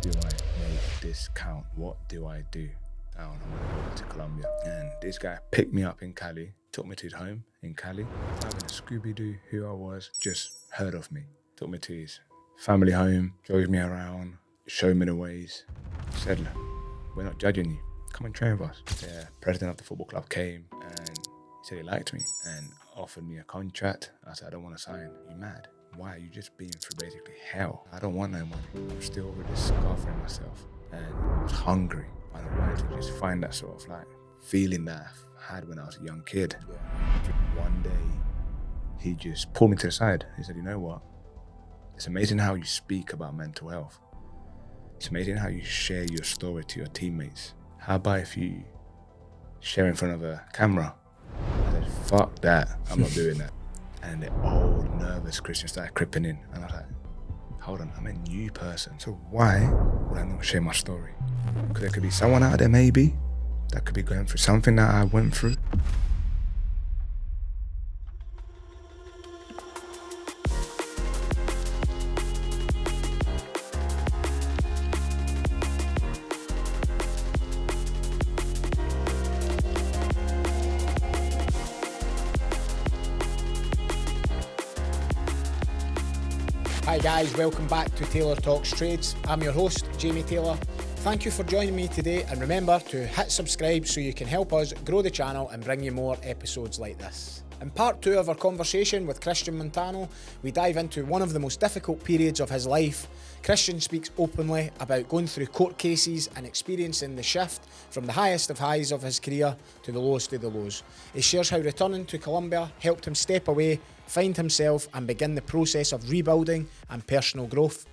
do I make this count? What do I do? Down on my way to Colombia. And this guy picked me up in Cali, took me to his home in Cali. Having a Scooby-Doo who I was, just heard of me. Took me to his family home, drove me around, showed me the ways. Said, "Look, we're not judging you. Come and train with us." The president of the football club came and he said he liked me and offered me a contract. I said, "I don't want to sign." "You mad? Why? You just been through basically hell. I don't want no money. I'm still rediscovering myself." And I was hungry. And I wanted to just find that sort of like feeling that I had when I was a young kid. One day, he just pulled me to the side. He said, "You know what? It's amazing how you speak about mental health. It's amazing how you share your story to your teammates. How about if you share in front of a camera?" I said, "Fuck that. I'm not doing that." And the old nervous Christian started creeping in. And I was like, hold on, I'm a new person. So why would I not share my story? Because there could be someone out there maybe that could be going through something that I went through. Hi guys, welcome back to Taylor Talks Trades. I'm your host, Jamie Taylor. Thank you for joining me today, and remember to hit subscribe so you can help us grow the channel and bring you more episodes like this. In part 2 of our conversation with Cristian Montaño, we dive into one of the most difficult periods of his life. Cristian speaks openly about going through court cases and experiencing the shift from the highest of highs of his career to the lowest of the lows. He shares how returning to Colombia helped him step away, find himself and begin the process of rebuilding and personal growth.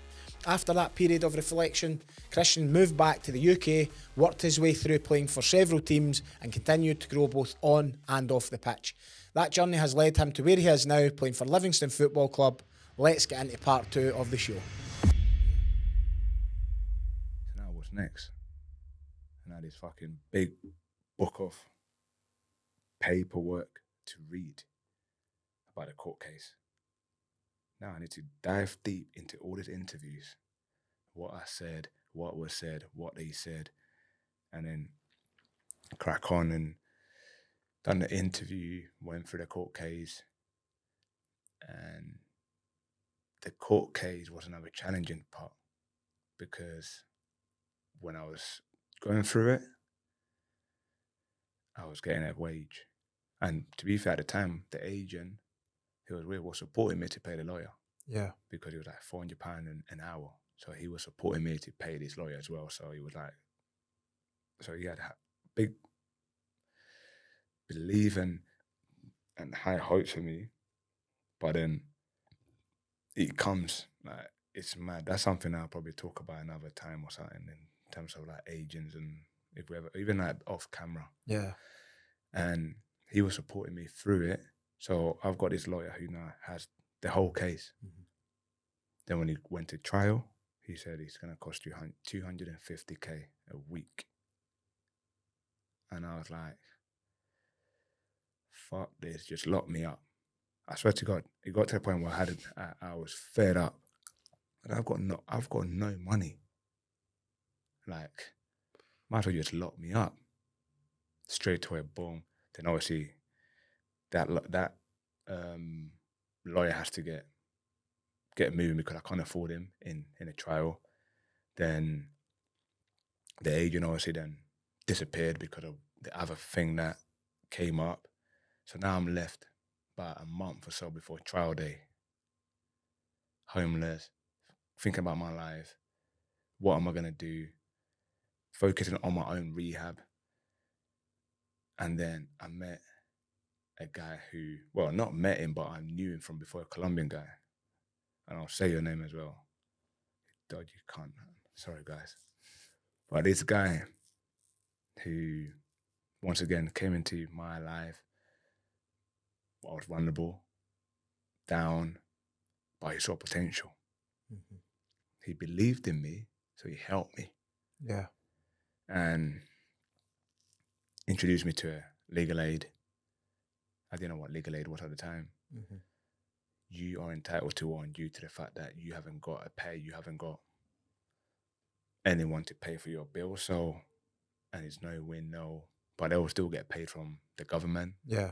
After that period of reflection, Cristian moved back to the UK, worked his way through playing for several teams and continued to grow both on and off the pitch. That journey has led him to where he is now, playing for Livingston Football Club. Let's get into part 2 of the show. So now what's next? And I had this fucking big book of paperwork to read about the court case. Now I need to dive deep into all these interviews, what I said, what was said, what they said, and then crack on and done the interview, went through the court case. And the court case was another challenging part because when I was going through it, I was getting a wage. And to be fair, at the time, the agent he was with was supporting me to pay the lawyer. Yeah. Because it was like £400 an hour. So he was supporting me to pay this lawyer as well. So he was like, so he had big belief and high hopes for me. But then it comes, like, it's mad. That's something I'll probably talk about another time or something in terms of like agents and if we ever, even like off camera. Yeah. And he was supporting me through it. So I've got this lawyer who now has the whole case. Mm-hmm. Then when he went to trial, he said it's going to cost you $250K a week. And I was like, fuck this, just lock me up. I swear to God, it got to the point where I was fed up. And I've got no money. Like, might as well just lock me up. Straight away, boom. Then obviously that lawyer has to get moving because I can't afford him in a trial. Then the agent obviously then disappeared because of the other thing that came up. So now I'm left about a month or so before trial day, homeless, thinking about my life. What am I going to do? Focusing on my own rehab. And then I met a guy who, well, not met him, but I knew him from before, a Colombian guy. And I'll say your name as well. God, you can't. Sorry, guys. But this guy who, once again, came into my life, I was vulnerable, down, but he saw potential. Mm-hmm. He believed in me, so he helped me. Yeah. And introduced me to legal aid. I didn't know what legal aid was at the time. Mm-hmm. You are entitled to one due to the fact that you haven't got a pay, you haven't got anyone to pay for your bill. So, and it's no win, no, but they will still get paid from the government. Yeah.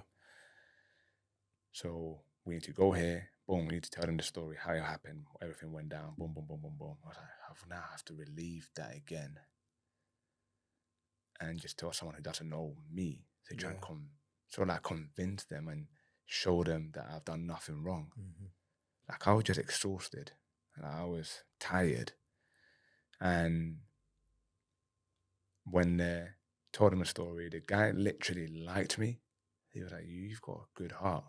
So we need to go here. Boom, we need to tell them the story, how it happened, everything went down. Boom, boom, boom, boom, boom. I was like, I now have to relieve that again, and just tell someone who doesn't know me to try and sort of like convince them and show them that I've done nothing wrong. Like I was just exhausted. Like, I was tired. And when they told him a story, the guy literally liked me. He was like, you've got a good heart.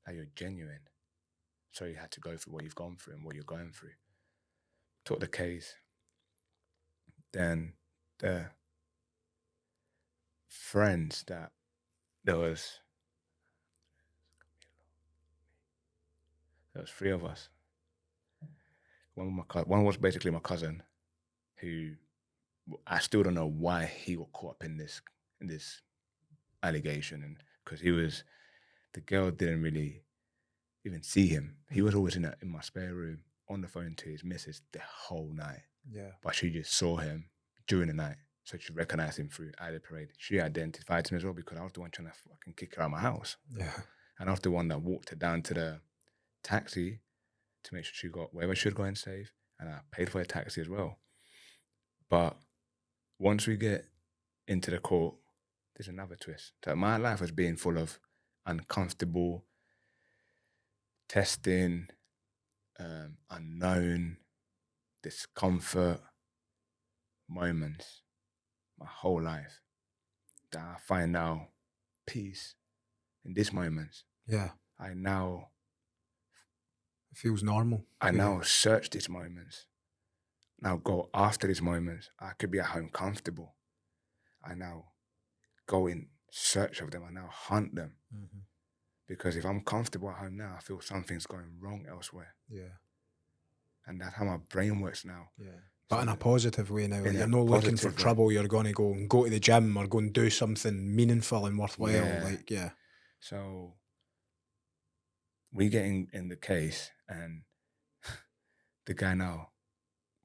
Like you're genuine. So you had to go through what you've gone through and what you're going through. Took the case. Then the friends that there was three of us. One was basically my cousin, who I still don't know why he got caught up in this allegation, and because the girl didn't really even see him. He was always in my spare room on the phone to his missus the whole night. Yeah. But she just saw him during the night, so she recognized him through Ida Parade. She identified him as well because I was the one trying to fucking kick her out of my house. Yeah. And I was the one that walked her down to the taxi to make sure she got wherever she was going safe, and I paid for her taxi as well. But once we get into the court, there's another twist. So my life was being full of uncomfortable, testing, unknown, discomfort moments my whole life that I find now peace in these moments. Yeah. I now It feels normal. I now search these moments. Now go after these moments. I could be at home comfortable. I now go in search of them. I now hunt them. Because if I'm comfortable at home now, I feel something's going wrong elsewhere. Yeah. And that's how my brain works now. Yeah. But so in a positive way now. Like you're not looking for trouble. You're going to go to the gym or go and do something meaningful and worthwhile. Yeah. So we get in the case, and the guy now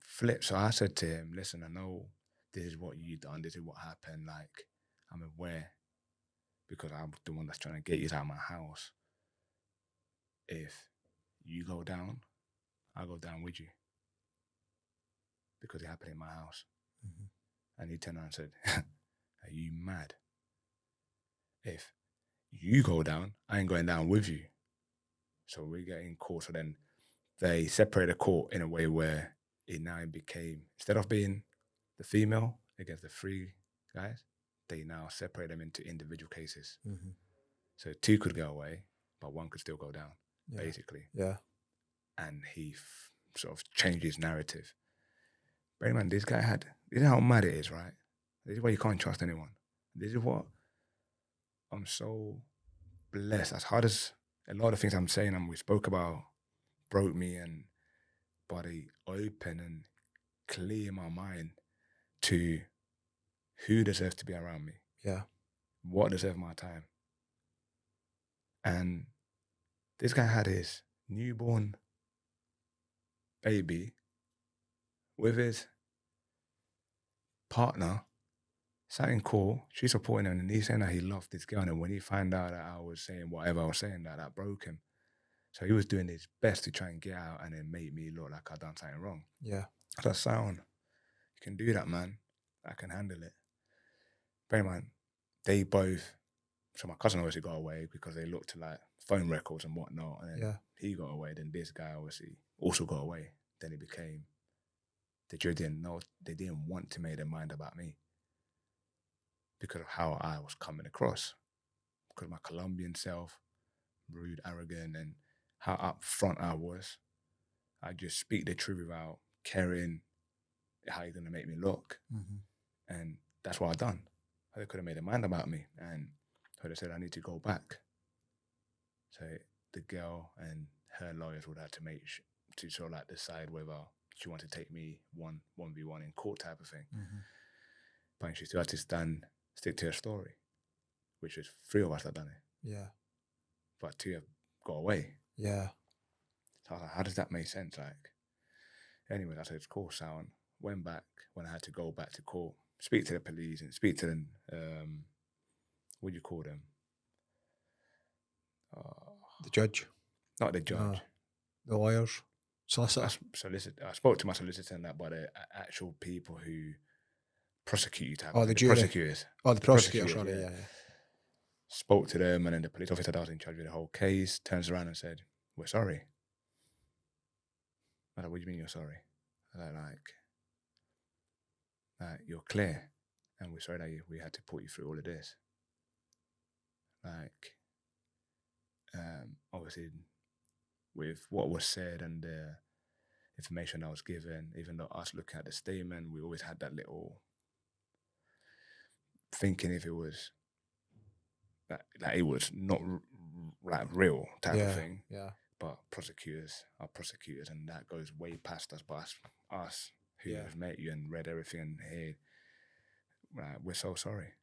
flipped. So I said to him, listen, I know this is what you done. This is what happened. Like, I'm aware because I'm the one that's trying to get you out of my house. If you go down, I'll go down with you. Because it happened in my house. And he turned around and said, are you mad? If you go down, I ain't going down with you. So we get in court. So then they separated the court in a way where it now became, instead of being the female against the three guys, they now separate them into individual cases. So two could go away, but one could still go down, basically. Yeah. And he sort of changed his narrative. But man, this is how mad it is, right? This is why you can't trust anyone. This is what I'm so blessed. As hard as a lot of things I'm saying and we spoke about broke me, but they open and clear my mind to who deserves to be around me. Yeah. What deserves my time. And this guy had his newborn baby with his partner, sat in court, she's supporting him, and he's saying that he loved this girl. And when he found out that I was saying whatever I was saying, that broke him. So he was doing his best to try and get out and then make me look like I'd done something wrong. Yeah. I said, Sound, you can do that, man. I can handle it. But man, they both, so my cousin obviously got away because they looked to like phone records and whatnot. And then he got away. Then this guy obviously also got away. Then it became, the jury didn't know, they didn't want to make their mind about me because of how I was coming across. Because of my Colombian self, rude, arrogant, and how upfront I was. I just speak the truth without caring how you're going to make me look. And that's what I done. They could have made a mind about me and could have said, I need to go back. So the girl and her lawyers would have to to sort of like decide whether she wanted to take me 1v1 in court type of thing. But she still had to stick to her story, which was three of us that done it. Yeah. But two have got away. Yeah. So I was like, how does that make sense? Like, anyway, I said, it's cool, Sound. went back when I had to go back to court, speak to the police and speak to them. What do you call them? The judge, Not the judge. the lawyers, solicitor. I spoke to my solicitor and that, but the actual people who prosecute you. The jury. Prosecutors. The prosecutors. Sorry, yeah. Spoke to them, and then the police officer that was in charge of the whole case turns around and said, "We're sorry." I like, "What do you mean you're sorry?" I like, "You're clear, and we're sorry that we had to put you through all of this." Like, obviously, with what was said and the information that was given, even though us looking at the statement, we always had that little thinking if it was like it was not like real type of thing. Yeah. But prosecutors are prosecutors, and that goes way past us. But us who have met you and read everything and heard, right, we're so sorry.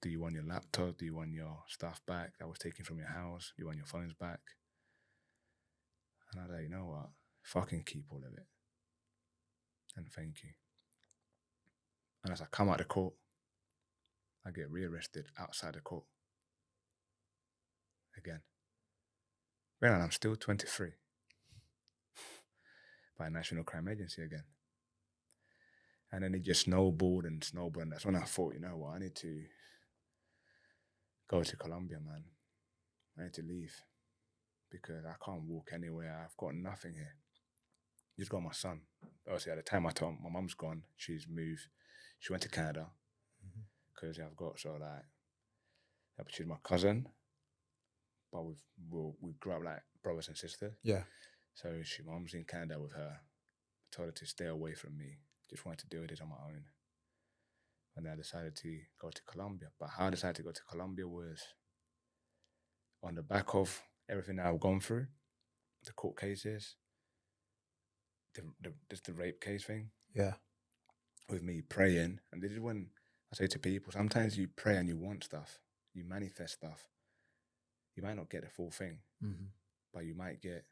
Do you want your laptop? Do you want your stuff back that was taken from your house? Do you want your phones back? And I was like, you know what? Fucking keep all of it. And thank you. And as I come out of court, I get rearrested outside the court. Again. And I'm still 23. By a National Crime Agency again. And then it just snowballed and snowballed. And that's when I thought, you know what, I need to go to Colombia, man. I need to leave. Because I can't walk anywhere. I've got nothing here. Just got my son. Obviously, at the time I told my mum's gone. She's moved. She went to Canada. Because I've got she's my cousin. But we grew up like brothers and sisters. Yeah. So mum's in Canada with her. I told her to stay away from me. Just wanted to deal with it on my own. And then I decided to go to Colombia. But how I decided to go to Colombia was on the back of everything that I've gone through, the court cases, the rape case thing. Yeah. With me praying. And this is when I say to people, sometimes you pray and you want stuff. You manifest stuff. You might not get the full thing, but you might get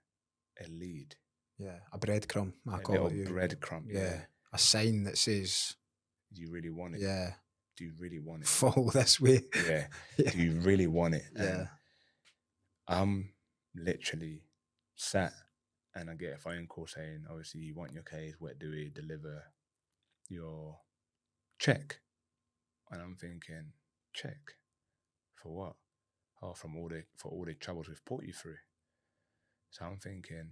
a lead. Yeah, a breadcrumb. A little breadcrumb. Yeah. A sign that says, do you really want it? Yeah. Do you really want it? Follow this way. Yeah. Do you really want it? Yeah. And I'm literally sat and I get a phone call saying, obviously, you want your case, where do we deliver your check? And I'm thinking, check? For what? Oh, for all the troubles we've put you through. So I'm thinking,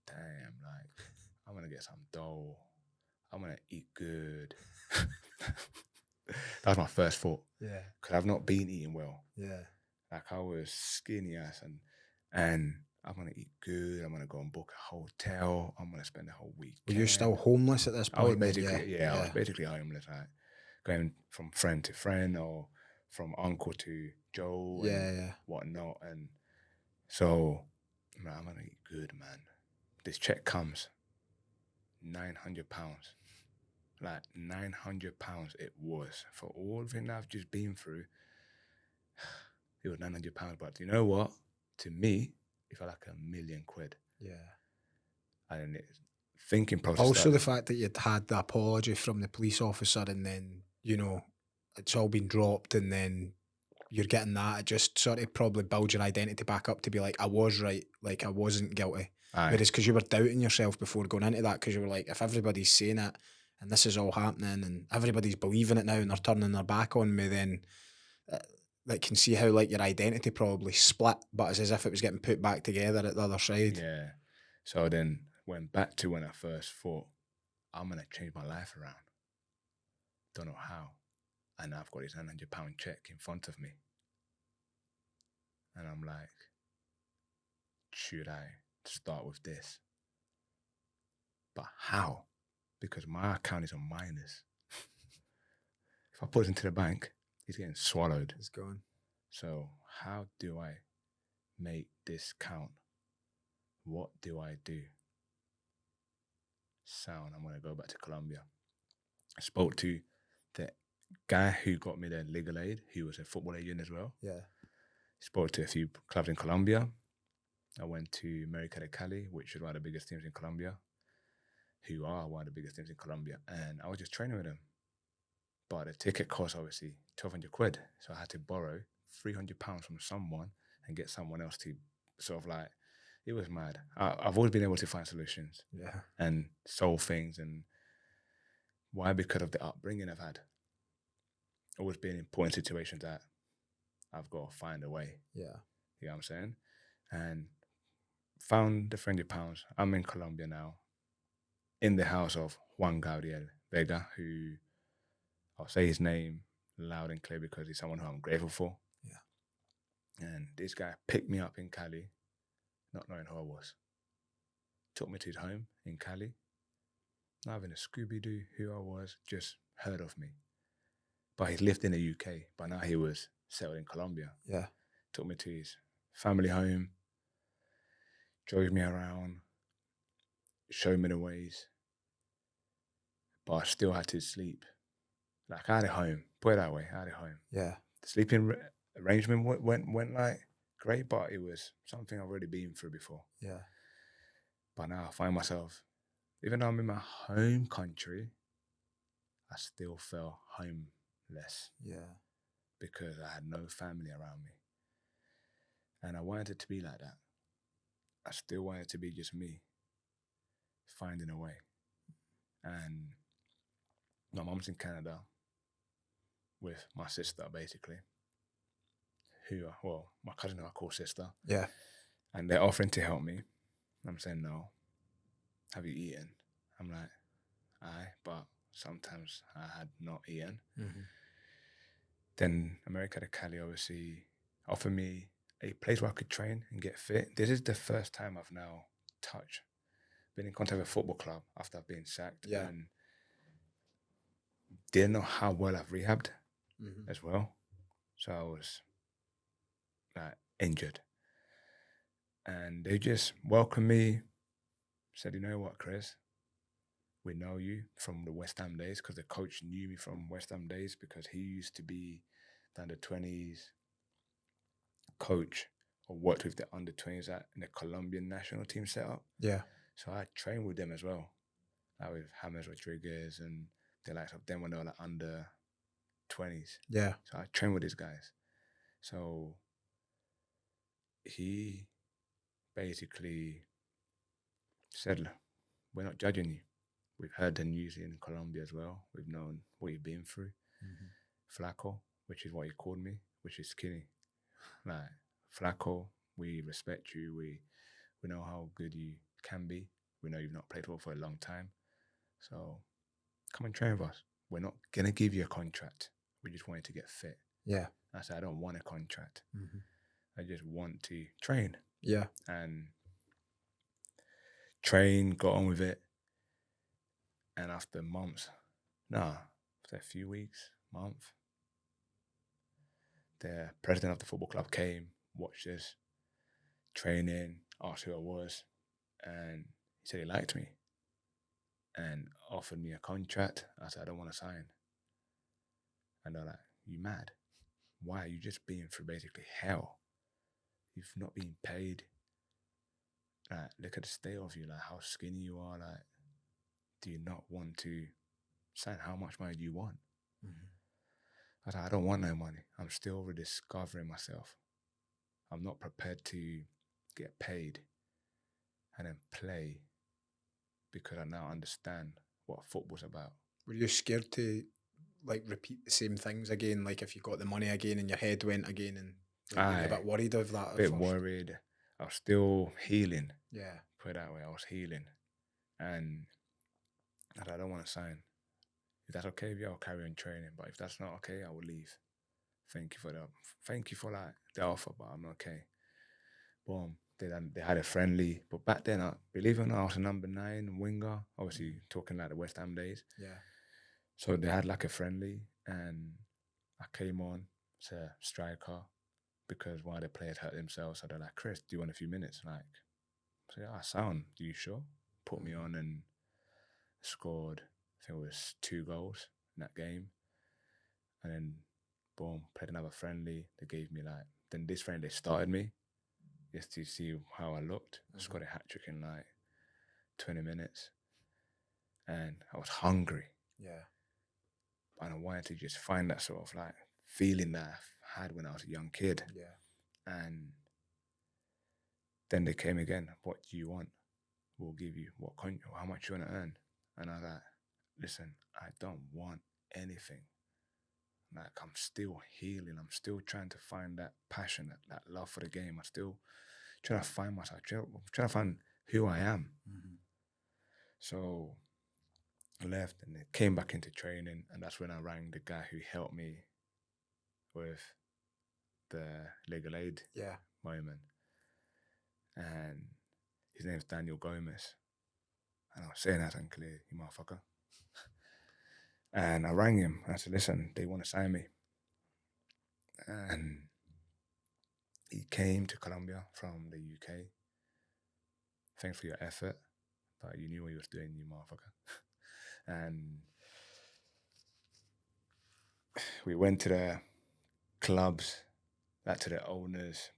damn, like, I'm going to get some dough. I'm going to eat good. That was my first thought. Yeah. Because I've not been eating well. Yeah. Like, I was skinny ass and I'm going to eat good. I'm going to go and book a hotel. I'm going to spend the whole week. Were you still homeless at this point? I was basically, I was basically homeless. Like, going from friend to friend or from uncle to Joe and whatnot. And so, man, I'm going to eat good, man. This check comes, £900. Like, £900 it was. For all the thing that I've just been through, it was £900. But you know what? To me, it felt like £1,000,000. Yeah. And thinking process. Also, the fact that you'd had the apology from the police officer and then, you know, it's all been dropped and then you're getting that, it just sort of probably builds your identity back up to be like, I was right, like I wasn't guilty. Aye. Whereas because you were doubting yourself before going into that, because you were like, if everybody's saying it and this is all happening and everybody's believing it now and they're turning their back on me, then like can see how like your identity probably split, but it's as if it was getting put back together at the other side. Yeah. So then went back to when I first thought, I'm going to change my life around. Don't know how. And I've got this £900 check in front of me. And I'm like, should I start with this? But how? Because my account is on minus. If I put it into the bank, it's getting swallowed. It's gone. So how do I make this count? What do I do? Sound, I'm going to go back to Colombia. I spoke to the guy who got me the legal aid, who was a football agent as well. Yeah. Spoke to a few clubs in Colombia. I went to América de Cali, which is one of the biggest teams in Colombia. who are one of the biggest teams in Colombia, and I was just training with them. But the ticket cost obviously 1,200 quid, so I had to borrow £300 from someone and get someone else to sort of like. It was mad. I've always been able to find solutions and solve things, and why? Because of the upbringing I've had. Always been in important situations that I've got to find a way. Yeah. You know what I'm saying? And found the £300. I'm in Colombia now, in the house of Juan Gabriel Vega, who I'll say his name loud and clear because he's someone who I'm grateful for. Yeah. And this guy picked me up in Cali, not knowing who I was. Took me to his home in Cali, not having a Scooby-Doo who I was, just heard of me. But he lived in the UK, but now he was settled in Colombia. Yeah. Took me to his family home, drove me around, showed me the ways. But I still had to sleep. Like I had a home, put it that way, I had a home. Yeah. The sleeping arrangement went like great, but it was something I've already been through before. Yeah. But now I find myself, even though I'm in my home country, I still felt homeless. Yeah. Because I had no family around me. And I wanted it to be like that. I still wanted it to be just me, finding a way. And my mom's in Canada with my sister, basically, my cousin who I call sister. Yeah. And they're offering to help me. I'm saying, no. Have you eaten? I'm like, aye, but sometimes I had not eaten. Mm-hmm. Then América de Cali obviously offered me a place where I could train and get fit. This is the first time I've now been in contact with a football club after I've been sacked. Yeah. And didn't know how well I've rehabbed as well. So I was like injured. And they just welcomed me, said, you know what, Chris? We know you from the West Ham days, because the coach knew me from West Ham days because he used to be the under-20s coach or worked with the under-20s in the Colombian national team setup. Yeah. So I trained with them as well, like with James Rodriguez and the likes of them when they were like under-20s. Yeah. So I trained with these guys. So he basically said, look, we're not judging you. We've heard the news in Colombia as well. We've known what you've been through. Flaco, which is what he called me, which is skinny. Like, Flaco, we respect you. We know how good you can be. We know you've not played football for a long time. So come and train with us. We're not going to give you a contract. We just want you to get fit. Yeah. I said, I don't want a contract. I just want to train. Yeah. And train, got on with it. And after after a few weeks, month, the president of the football club came, watched us training, asked who I was, and he said he liked me and offered me a contract. I said, I don't want to sign. And they're like, you mad? Why? You just been through basically hell. You've not been paid. Like, look at the state of you, like how skinny you are. Like, do you not want to sign? How much money do you want? I said, I don't want no money. I'm still rediscovering myself. I'm not prepared to get paid and then play because I now understand what football's about. Were you scared to like repeat the same things again? Like if you got the money again and your head went again, and like, you were a bit worried of that? A bit worried. I was still healing. Yeah. Put it that way. I was healing. And I said, I don't want to sign. If that's okay with you, I'll carry on training. But if that's not okay, I will leave. Thank you for like the offer, but I'm okay. Boom. They had a friendly, but back then, believe it or not, I was a number 9 winger. Obviously, talking like the West Ham days. Yeah. So they had like a friendly, and I came on as a striker because one of the players hurt themselves. So they're like, Chris, do you want a few minutes? Like, I said, yeah, sound. Do you sure? Put me on and scored. I think it was 2 goals in that game, and then boom, played another friendly. They gave me then this friendly started me just to see how I looked. I scored a hat trick in 20 minutes. and I was hungry. Yeah. And I wanted to just find that sort of like feeling that I had when I was a young kid. Yeah. And then they came again. What do you want? We'll give you how much you want to earn. And I was like, listen, I don't want anything. Like, I'm still healing. I'm still trying to find that passion, that love for the game. I'm still trying to find myself. I'm trying to find who I am. Mm-hmm. So I left and then came back into training, and that's when I rang the guy who helped me with the legal aid moment. And his name's Daniel Gomez. And I was saying that unclear, you motherfucker. And I rang him. And I said, listen, they want to sign me. And he came to Colombia from the UK. Thanks for your effort, but you knew what you was doing, you motherfucker. And we went to the clubs, to the owner's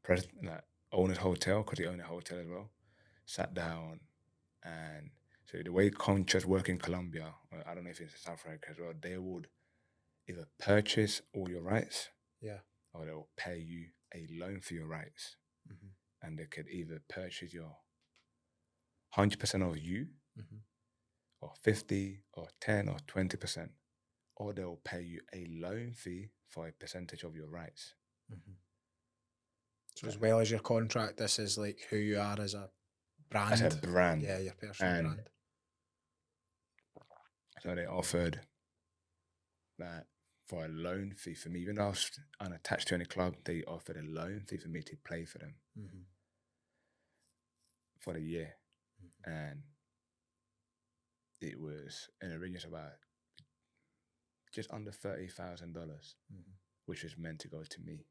hotel, because he owned a hotel as well. Sat down, and so the way contracts work in Colombia, I don't know if it's in South Africa as well, they would either purchase all your rights, or they'll pay you a loan for your rights. Mm-hmm. And they could either purchase your 100% of you, or 50 or 10 or 20%, or they'll pay you a loan fee for a percentage of your rights. Mm-hmm. So as well as your contract, this is like who you are as a brand. As a brand. Yeah, your personal brand. So they offered that for a loan fee for me, even though I was unattached to any club, they offered a loan fee for me to play for them for the year. And it was in a range of about just under $30,000, which was meant to go to me.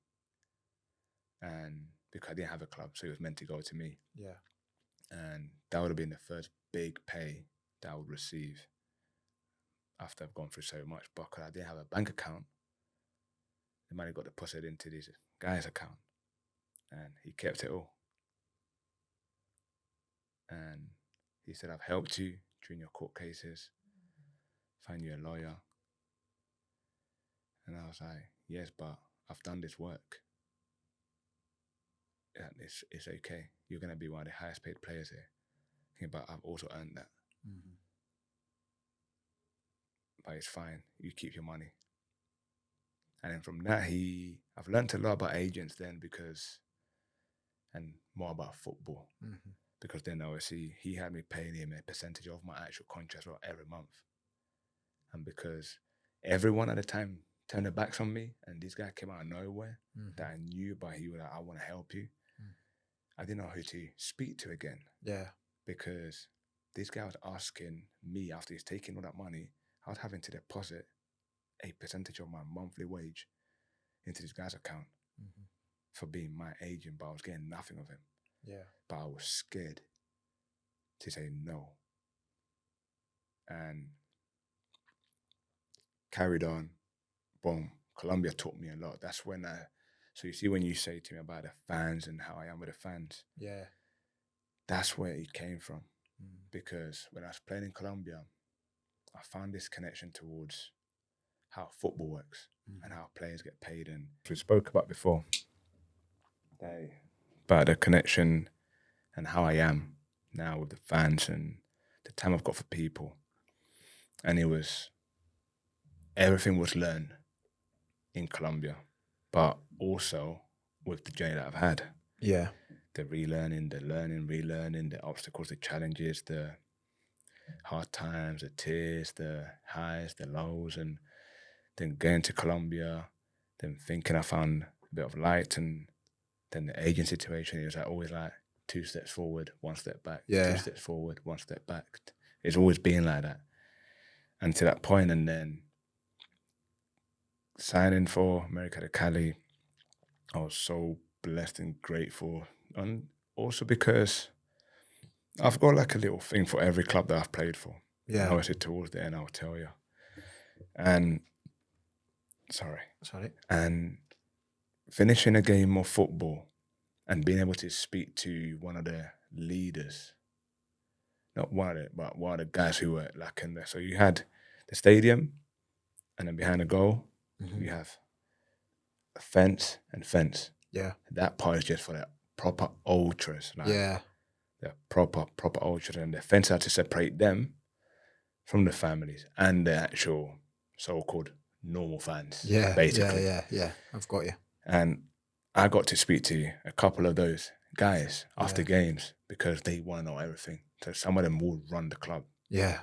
And because I didn't have a club, so it was meant to go to me. Yeah. And that would have been the first big pay that I would receive after I've gone through so much. But because I didn't have a bank account, the money got deposited into this guy's account, and he kept it all. And he said, I've helped you during your court cases, find you a lawyer. And I was like, yes, but I've done this work. And it's okay. You're going to be one of the highest paid players here. But I've also earned that. But it's fine. You keep your money. And then from that, I've learned a lot about agents then, and more about football. Because then obviously he had me paying him a percentage of my actual contract every month. And because everyone at the time turned their backs on me, and this guy came out of nowhere that I knew, but he was like, I want to help you. I didn't know who to speak to again. Yeah. Because this guy was asking me, after he's taking all that money, I was having to deposit a percentage of my monthly wage into this guy's account for being my agent, but I was getting nothing of him. Yeah. But I was scared to say no. And carried on. Boom. Colombia taught me a lot. That's when so you see when you say to me about the fans and how I am with the fans. Yeah. That's where it came from. Because when I was playing in Colombia, I found this connection towards how football works and how players get paid. And we spoke about before, about the connection and how I am now with the fans and the time I've got for people. And everything was learned in Colombia, but also with the journey that I've had. Yeah. The relearning, the learning, relearning, the obstacles, the challenges, the hard times, the tears, the highs, the lows, and then going to Colombia, then thinking I found a bit of light, and then the agent situation, it was always like 2 steps forward, 1 step back, 2 steps forward, 1 step back. It's always been like that. And to that point, and then signing for América de Cali, I was so blessed and grateful. And also because I've got like a little thing for every club that I've played for. Yeah. And obviously towards the end, I'll tell you. And sorry. And finishing a game of football and being able to speak to one of the leaders not one of it, but one of the guys who were like in there. So you had the stadium, and then behind the goal, you have a fence and fence. Yeah. That part is just for the proper ultras, like Yeah. the proper ultras, and the fence had to separate them from the families and the actual so-called normal fans. Yeah. basically. Yeah. I've got you. And I got to speak to a couple of those guys after games because they want to know everything. So some of them will run the club. Yeah.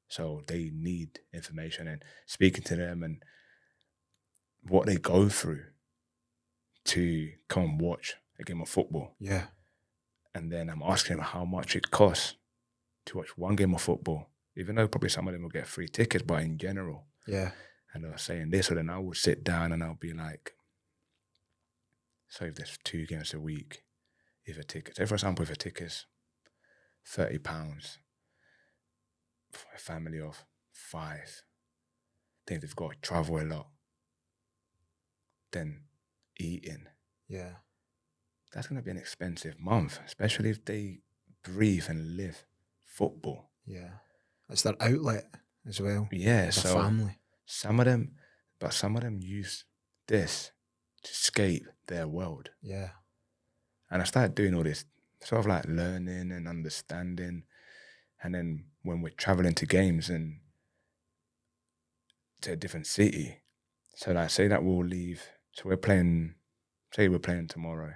So they need information, and speaking to them and what they go through to come and watch a game of football. Yeah. And then I'm asking them how much it costs to watch one game of football, even though probably some of them will get free tickets, but in general. Yeah. And they were saying this, so then I would sit down and I'll be like, so if there's 2 games a week, if a ticket, say for example, if a ticket's £30 for a family of 5, then they've got to travel a lot, then eating, Yeah. that's going to be an expensive month, especially if they breathe and live football. Yeah. It's their outlet as well. Yeah, As a so family. some of them use this to escape their world. Yeah. And I started doing all this sort of like learning and understanding. And then when we're traveling to games and to a different city, so like say that we'll leave, so we're playing tomorrow,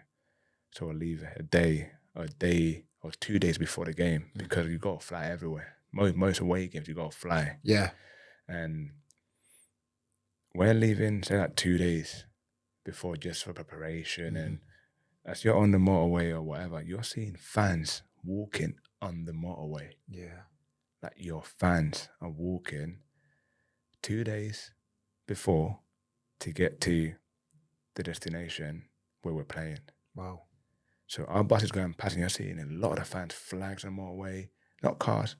so we'll leave a day or 2 days before the game because you got to fly everywhere. Most away games you got to fly. Yeah. And we're leaving, say like 2 days before just for preparation. And as you're on the motorway or whatever, you're seeing fans walking on the motorway. Yeah. Like your fans are walking 2 days before to get to the destination where we're playing. Wow. So our bus is going past and you're seeing a lot of the fans, flags on the motorway, not cars,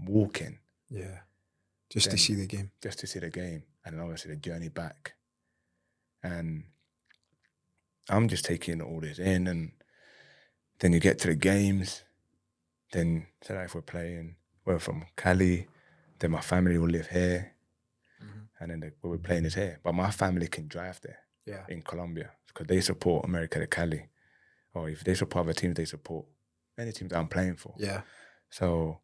walking. Yeah. Just to Then- see the game. Just to see the game, and then obviously the journey back. And I'm just taking all this in, and then you get to the games, then say like if we're from Cali, then my family will live here, and then where we're playing is here. But my family can drive there Yeah. in Colombia because they support América de Cali. Or if they support other teams, they support any teams that I'm playing for. Yeah. So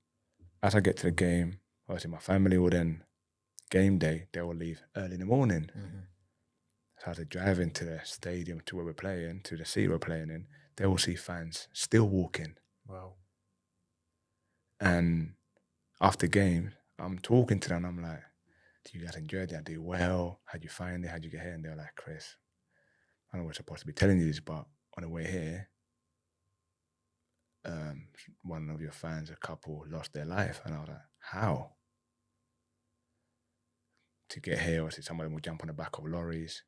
as I get to the game, obviously my family will then, game day, they will leave early in the morning. So as I drive into the stadium to where we're playing, to the city we're playing in, they will see fans still walking. Wow. And after games, I'm talking to them, I'm like, do you guys enjoy it? Did I do well? How'd you find it? How'd you get here? And they're like, Chris, I know we're supposed to be telling you this, but on the way here, one of your fans, a couple, lost their life. And I was like, how? To get here, obviously, some of them will jump on the back of lorries,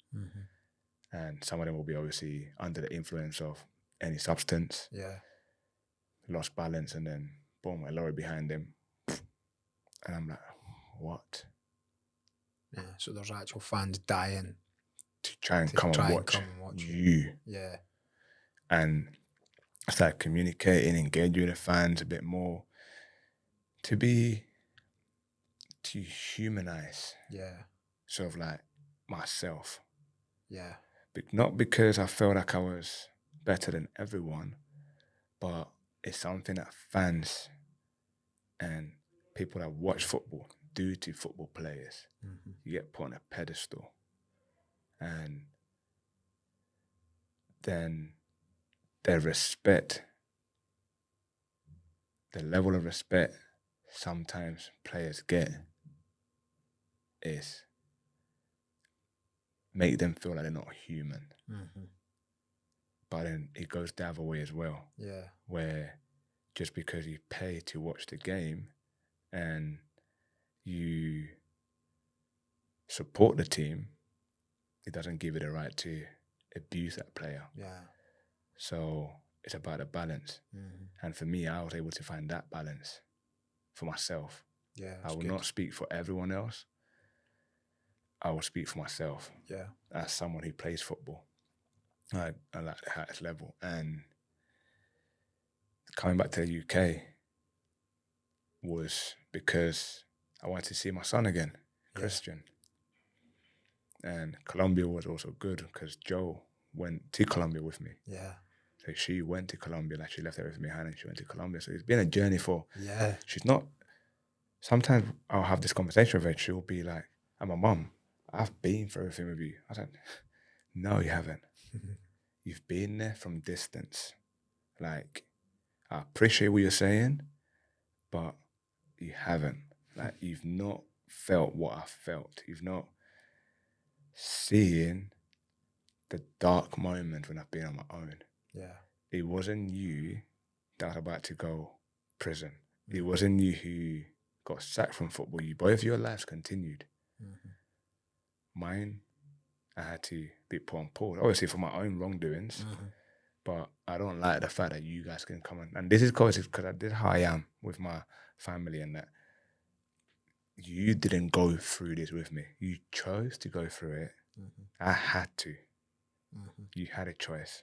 and some of them will be obviously under the influence of any substance, Yeah. lost balance, and then boom, a lorry behind them. And I'm like, what? Yeah. So there's actual fans dying To try and to come try and and watch come and watch you. you. Yeah. And I started communicating, engaging with the fans a bit more to humanize Yeah. sort of like myself. Yeah. Not because I felt like I was better than everyone, but it's something that fans and people that watch football do to football players. You get put on a pedestal, and then the level of respect sometimes players get is make them feel like they're not human. But then it goes the other way as well, Yeah. where just because you pay to watch the game and you support the team, it doesn't give you the right to abuse that player. Yeah. So it's about a balance. And for me, I was able to find that balance for myself. Yeah. I will not speak for everyone else. I will speak for myself. Yeah. As someone who plays football. I like the highest level. And coming back to the UK, was because I wanted to see my son again, Yeah. Christian. And Colombia was also good because Joe went to Colombia with me. Yeah. So she went to Colombia, like she left everything behind and she went to Colombia. So it's been a journey for, Yeah. she's not, sometimes I'll have this conversation with her, she'll be like, I'm a mum, I've been through everything with you. I said, no, you haven't. You've been there from distance. Like, I appreciate what you're saying, but you haven't. Like, you've not felt what I felt. You've not seen the dark moment when I've been on my own. Yeah. It wasn't you that was about to go prison. It wasn't you who got sacked from football. You both your lives continued. Mine, I had to be put on pause, obviously for my own wrongdoings. But I don't like the fact that you guys can come and this is because this is how I am with my family, and that you didn't go through this with me. You chose to go through it. I had to. You had a choice,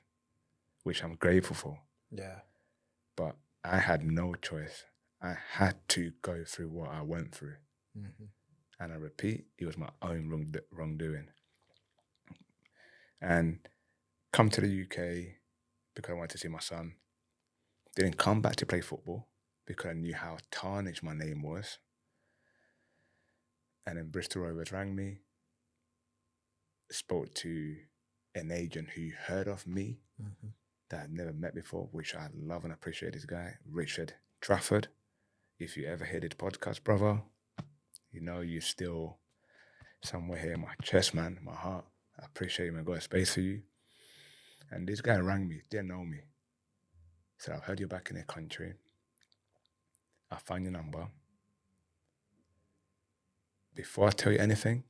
which I'm grateful for. Yeah. But I had no choice. I had to go through what I went through. And I repeat, it was my own wrongdoing. And come to the UK because I wanted to see my son. Didn't come back to play football because I knew how tarnished my name was. And then Bristol Rovers rang me, spoke to an agent who heard of me that I'd never met before, which I love and appreciate this guy, Richard Trafford. If you ever hear this podcast, brother, you know you're still somewhere here in my chest, man, my heart. I appreciate you, man. Got a space for you. And this guy rang me, didn't know me. He said, I've heard you're back in the country. I found your number. Before I tell you anything,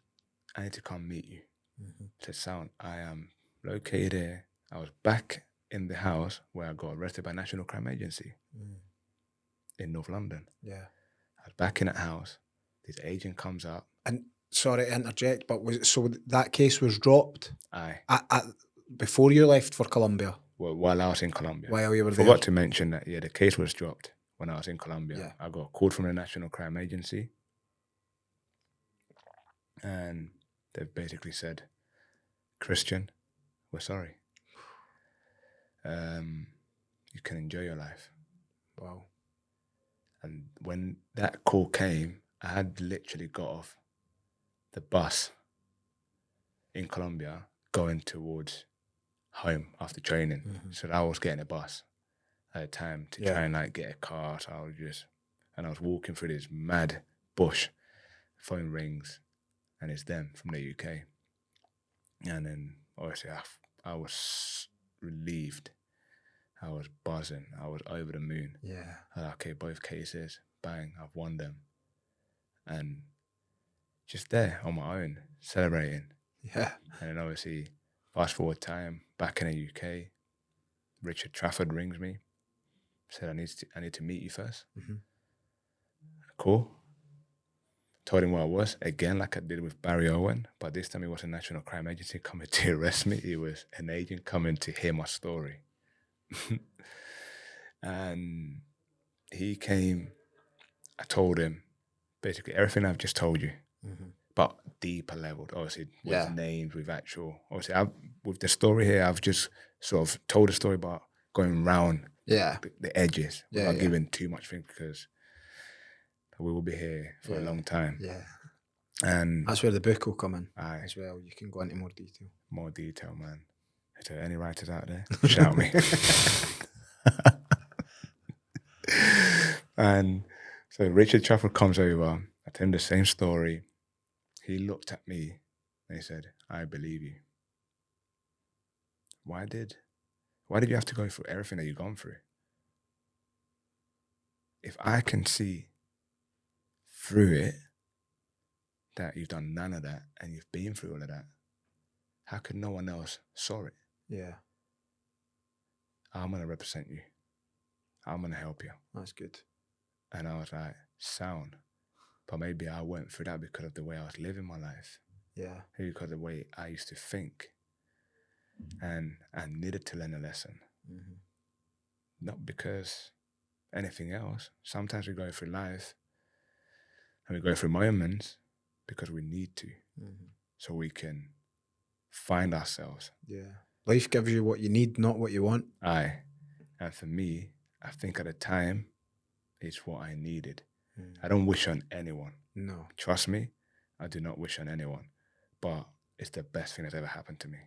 I need to come meet you. I said, sound, I am located here. I was back in the house where I got arrested by National Crime Agency in North London. Yeah. I was back in that house. This agent comes up. And sorry to interject, but was it so that case was dropped? Aye. Before you left for Colombia? Well, while I was in Colombia. While you were there? Forgot to mention that, yeah, the case was dropped when I was in Colombia. Yeah. I got a call from the National Crime Agency. And they basically said, Christian, we're sorry. You can enjoy your life. Wow. And when that call came, I had literally got off the bus in Colombia going towards home after training. So I was getting a bus at the time to try and like get a car. So I was walking through this mad bush. Phone rings and it's them from the UK. And then obviously I was relieved. I was buzzing. I was over the moon. Yeah. I was like, okay, both cases, bang, I've won them. And just there on my own, celebrating. Yeah. And then obviously, fast forward time, back in the UK, Richard Trafford rings me, said, I need to meet you first. Cool. Told him what I was, again, like I did with Barry Owen, but this time it was a National Crime Agency coming to arrest me. It was an agent coming to hear my story. And he came, I told him basically everything I've just told you, but deeper leveled, obviously, with names, with actual, obviously, with the story here, I've just sort of told the story about going round the edges without giving too much thing, because we will be here for a long time. Yeah. And that's where the book will come in as well. You can go into more detail. More detail, man. Is there any writers out there? Shout me. And so Richard Trafford comes over. I tell him the same story. He looked at me and he said, I believe you. Why did you have to go through everything that you've gone through? If I can see through it that you've done none of that and you've been through all of that, how could no one else saw it? Yeah. I'm going to represent you. I'm going to help you. That's good. And I was like, sound. But maybe I went through that because of the way I was living my life. Yeah. Maybe because of the way I used to think. And I needed to learn a lesson. Not because anything else. Sometimes we go through life and we go through moments because we need to, so we can find ourselves. Yeah. Life gives you what you need, not what you want. Aye. And for me, I think at the time, it's what I needed. I don't wish on anyone. No. Trust me, I do not wish on anyone. But it's the best thing that's ever happened to me.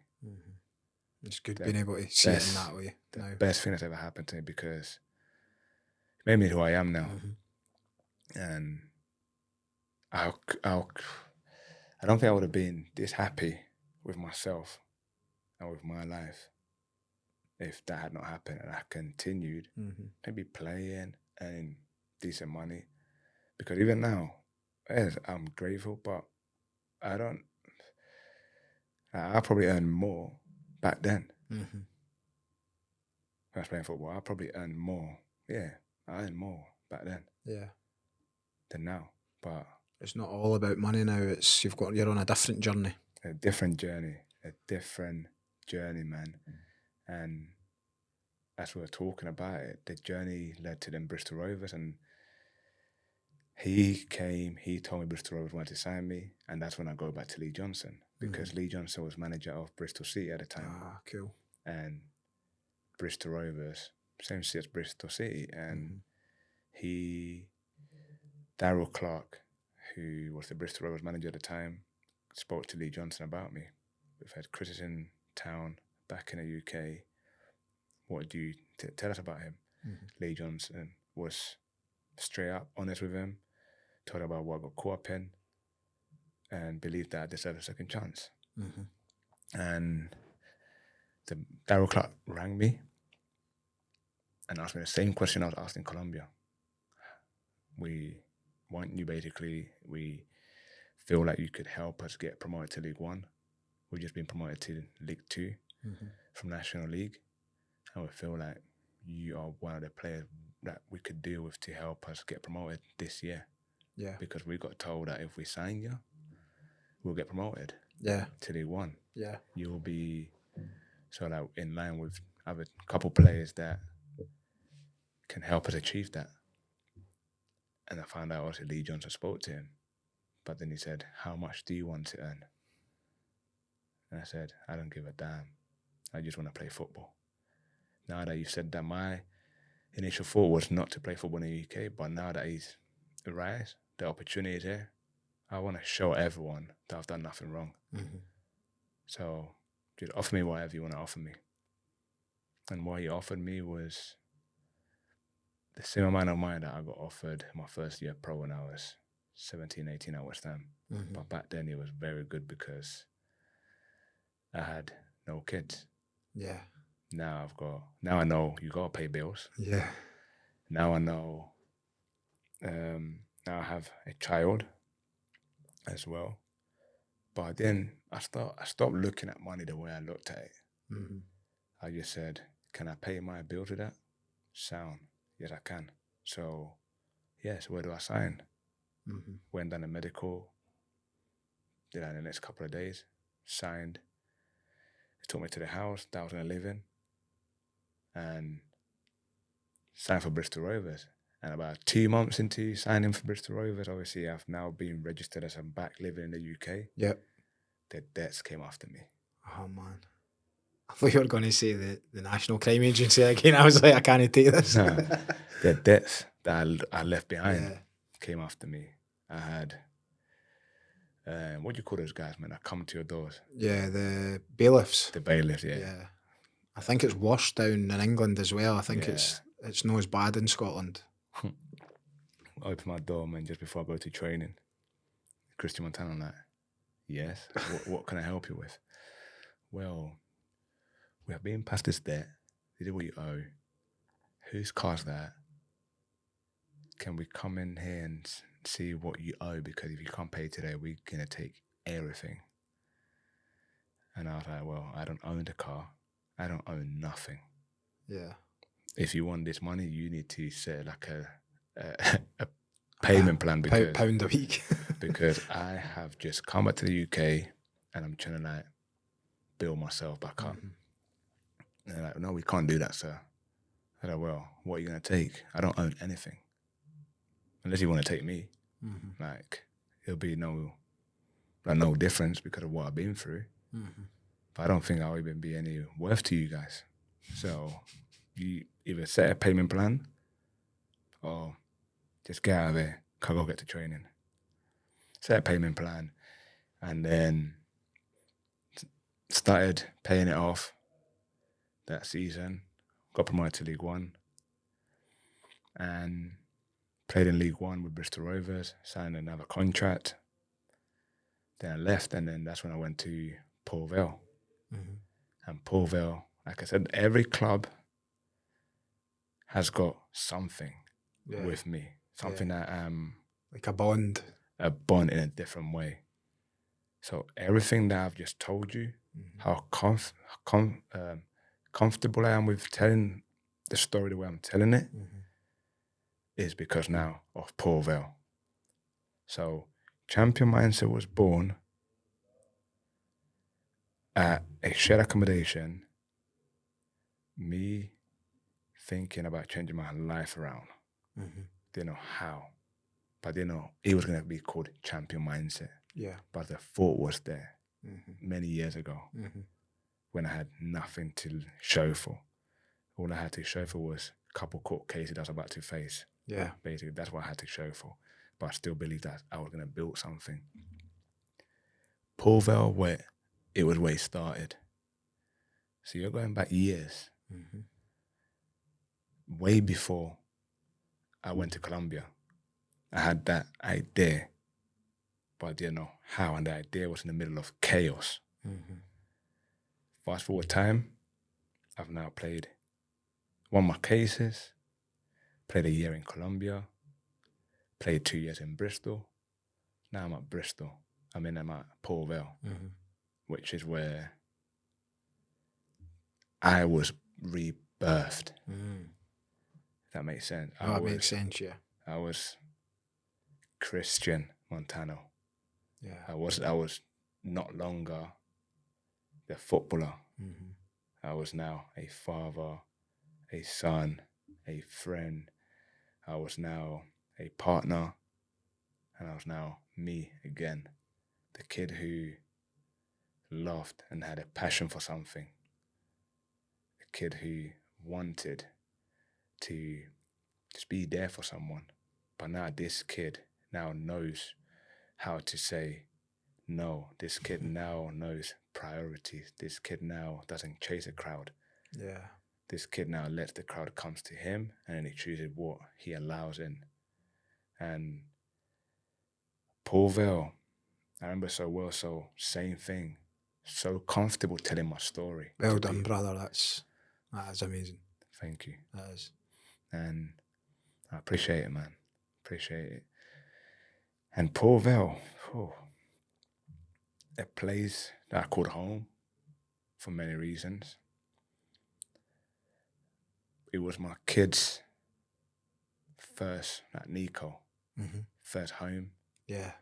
It's good being able to see it in that way. The best thing that's ever happened to me, because it made me who I am now. And I don't think I would have been this happy with myself and with my life if that had not happened, and I continued maybe playing and decent money. Because even now, yes, I'm grateful, but I probably earned more back then. When I was playing football, I probably earned more. Yeah, I earned more back then. Yeah. Than now. But it's not all about money now. It's you're on a different journey. A different journey, man. And as we were talking about it, the journey led to them Bristol Rovers, and he told me Bristol Rovers wanted to sign me, and that's when I go back to Lee Johnson, because Lee Johnson was manager of Bristol City at the time. Ah, cool. And Bristol Rovers, same city as Bristol City, and Darryl Clark, who was the Bristol Rovers manager at the time, spoke to Lee Johnson about me. We've had Cristian Montaño back in the UK. What do you tell us about him? Lee Johnson was straight up honest with him, told about what I got caught up in, and believed that I deserved a second chance. And Darryl Clark rang me and asked me the same question I was asked in Colombia. We want you, basically. We feel like you could help us get promoted to League One. We've just been promoted to League Two from National League, and we feel like you are one of the players that we could deal with to help us get promoted this year. Yeah. Because we got told that if we sign you, we'll get promoted. Yeah. To League One. Yeah. You'll be sort of in line with other couple players that can help us achieve that. And I found out obviously Lee Johnson spoke to him, but then he said, "How much do you want to earn?" And I said, "I don't give a damn. I just want to play football." Now that you've said that, my initial thought was not to play football in the UK, but now that he's arrived, the opportunity is here. I want to show everyone that I've done nothing wrong. So just offer me whatever you want to offer me. And what he offered me was the same amount of money that I got offered my first year pro when I was 17, 18 at West Ham. But back then it was very good because I had no kids. Yeah. Now I know you got to pay bills. Yeah. Now I know, now I have a child as well. But then I stopped looking at money the way I looked at it. I just said, can I pay my bills with that? Sound. Yes, I can. So, yes, where do I sign? Went down the medical, did that in the next couple of days, signed. They took me to the house that I was going to live in, and signed for Bristol Rovers. And about 2 months into signing for Bristol Rovers, obviously I've now been registered as I'm back living in the UK. Yep. The debts came after me. Oh, man. I thought you were going to say the National Crime Agency again. I was like, I can't take this. No, the debts that I left behind came after me. I had, what do you call those guys, man, that come to your doors? Yeah, the bailiffs. The bailiffs, yeah. Yeah. I think it's worse down in England as well. I think it's not as bad in Scotland. Open my door, man, just before I go to training. Cristian Montaño, I'm like, yes, what can I help you with? Well, we have been past this debt. This is what you owe. Whose car's that? Can we come in here and see what you owe? Because if you can't pay today, we're going to take everything. And I was like, well, I don't own the car. I don't own nothing. Yeah. If you want this money, you need to set like a payment plan, because £1 a week. because I have just come back to the UK and I'm trying to like build myself back up. And they're like, no, we can't do that, sir. I said, well, what are you going to take? I don't own anything. Unless you want to take me. Like, it'll be no difference because of what I've been through. But I don't think I'll even be any worth to you guys. So you either set a payment plan or just get out of there, can go get to training. Set a payment plan and then started paying it off that season. Got promoted to League One and played in League One with Bristol Rovers, signed another contract. Then I left, and then that's when I went to Port Vale. And Port Vale, like I said, every club has got something with me, something that like a bond in a different way. So everything that I've just told you, how comfortable I am with telling the story the way I'm telling it, is because now of Port Vale. So Champion Mindset was born at a shared accommodation, me thinking about changing my life around. Didn't know how, but didn't know it was going to be called Champion Mindset. Yeah. But the thought was there many years ago when I had nothing to show for. All I had to show for was a couple court cases I was about to face. Yeah. Basically, that's what I had to show for. But I still believed that I was going to build something. Port Vale, where it started. So you're going back years. Way before I went to Colombia. I had that idea, but I didn't know how, and the idea was in the middle of chaos. Fast forward time, I've now won my cases, played a year in Colombia, played 2 years in Bristol. Now I'm at Bristol. I'm at Port Vale, which is where I was rebirthed. If that makes sense. That makes sense, yeah. I was Cristian Montaño. Yeah. I was not longer the footballer. I was now a father, a son, a friend. I was now a partner, and I was now me again. The kid who loved and had a passion for something. The kid who wanted to just be there for someone. But now this kid now knows how to say no. This kid now knows priorities. This kid now doesn't chase a crowd. Yeah. This kid now lets the crowd come to him, and then he chooses what he allows in. And Port Vale, I remember so well, so same thing. So comfortable telling my story. Well done, brother. That is amazing. Thank you. That is. And I appreciate it, man. Appreciate it. And Port Vale, a place that I called home for many reasons. It was my kid's first, Nico, first home. Yeah.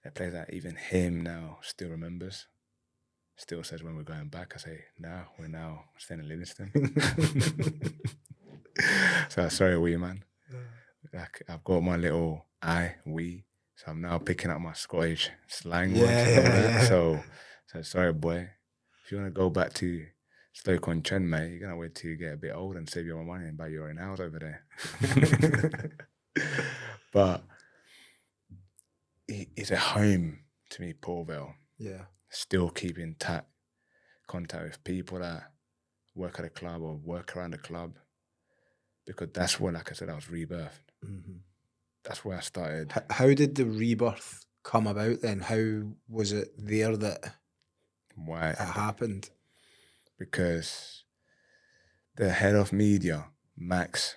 A place that even him now still remembers. Still says when we're going back, I say, we're now staying in Livingston. So sorry, wee man. Like, I've got my little we. So I'm now picking up my Scottish slang words. Yeah. So sorry, boy. If you want to go back to Stoke-on-Trent, mate, you're going to wait till you get a bit old and save your money and buy your own house over there. But it's a home to me, Port Vale. Yeah. Still keep in contact with people that work at a club or work around the club. Because that's where, like I said, I was rebirthed. That's where I started. How did the rebirth come about then? How was it there that it happened? Because the head of media, Max,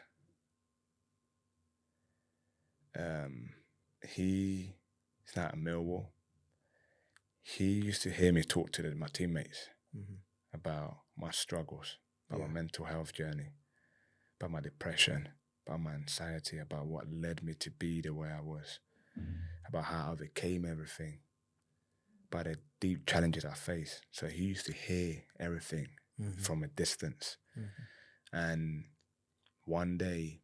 he's now at Millwall. He used to hear me talk to my teammates about my struggles, about my mental health journey, about my depression, about my anxiety, about what led me to be the way I was, about how I overcame everything, about the deep challenges I faced. So he used to hear everything from a distance. And one day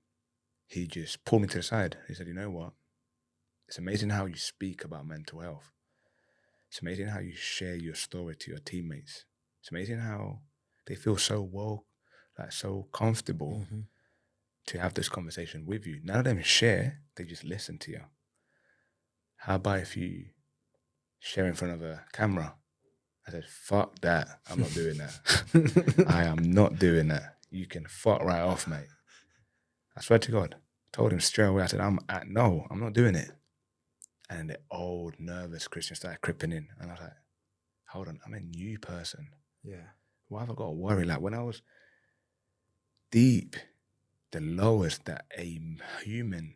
he just pulled me to the side. He said, you know what? It's amazing how you speak about mental health. It's amazing how you share your story to your teammates. It's amazing how they feel so well, like so comfortable to have this conversation with you. None of them share, they just listen to you. How about if you share in front of a camera? I said, fuck that. I'm not doing that. I am not doing that. You can fuck right off, mate. I swear to God. I told him straight away. I said, no, I'm not doing it. And the old nervous Christian started creeping in. And I was like, hold on, I'm a new person. Yeah. Why have I got to worry? Like when I was deep, the lowest that a human,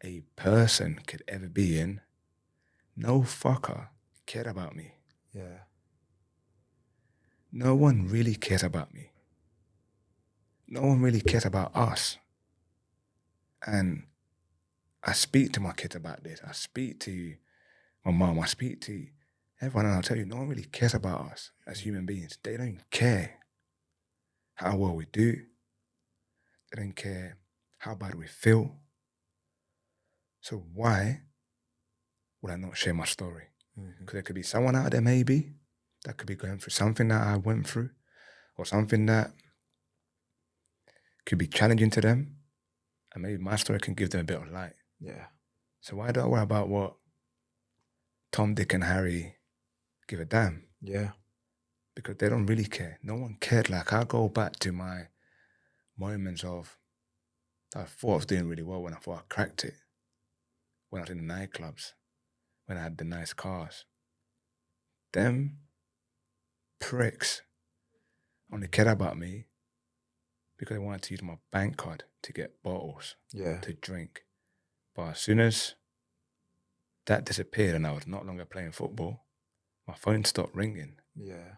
a person could ever be in, no fucker cared about me. Yeah. No one really cares about me. No one really cares about us. And I speak to my kids about this. I speak to my mom. I speak to everyone. And I'll tell you, no one really cares about us as human beings. They don't care how well we do. They don't care how bad we feel. So why would I not share my story? Because there could be someone out there maybe that could be going through something that I went through, or something that could be challenging to them, and maybe my story can give them a bit of light. Yeah. So why do I worry about what Tom, Dick and Harry give a damn? Yeah. Because they don't really care. No one cared. Like I go back to my moments of, I thought I was doing really well when I thought I cracked it. When I was in the nightclubs, when I had the nice cars. Them pricks only cared about me because they wanted to use my bank card to get bottles to drink. But as soon as that disappeared and I was no longer playing football, my phone stopped ringing. Yeah.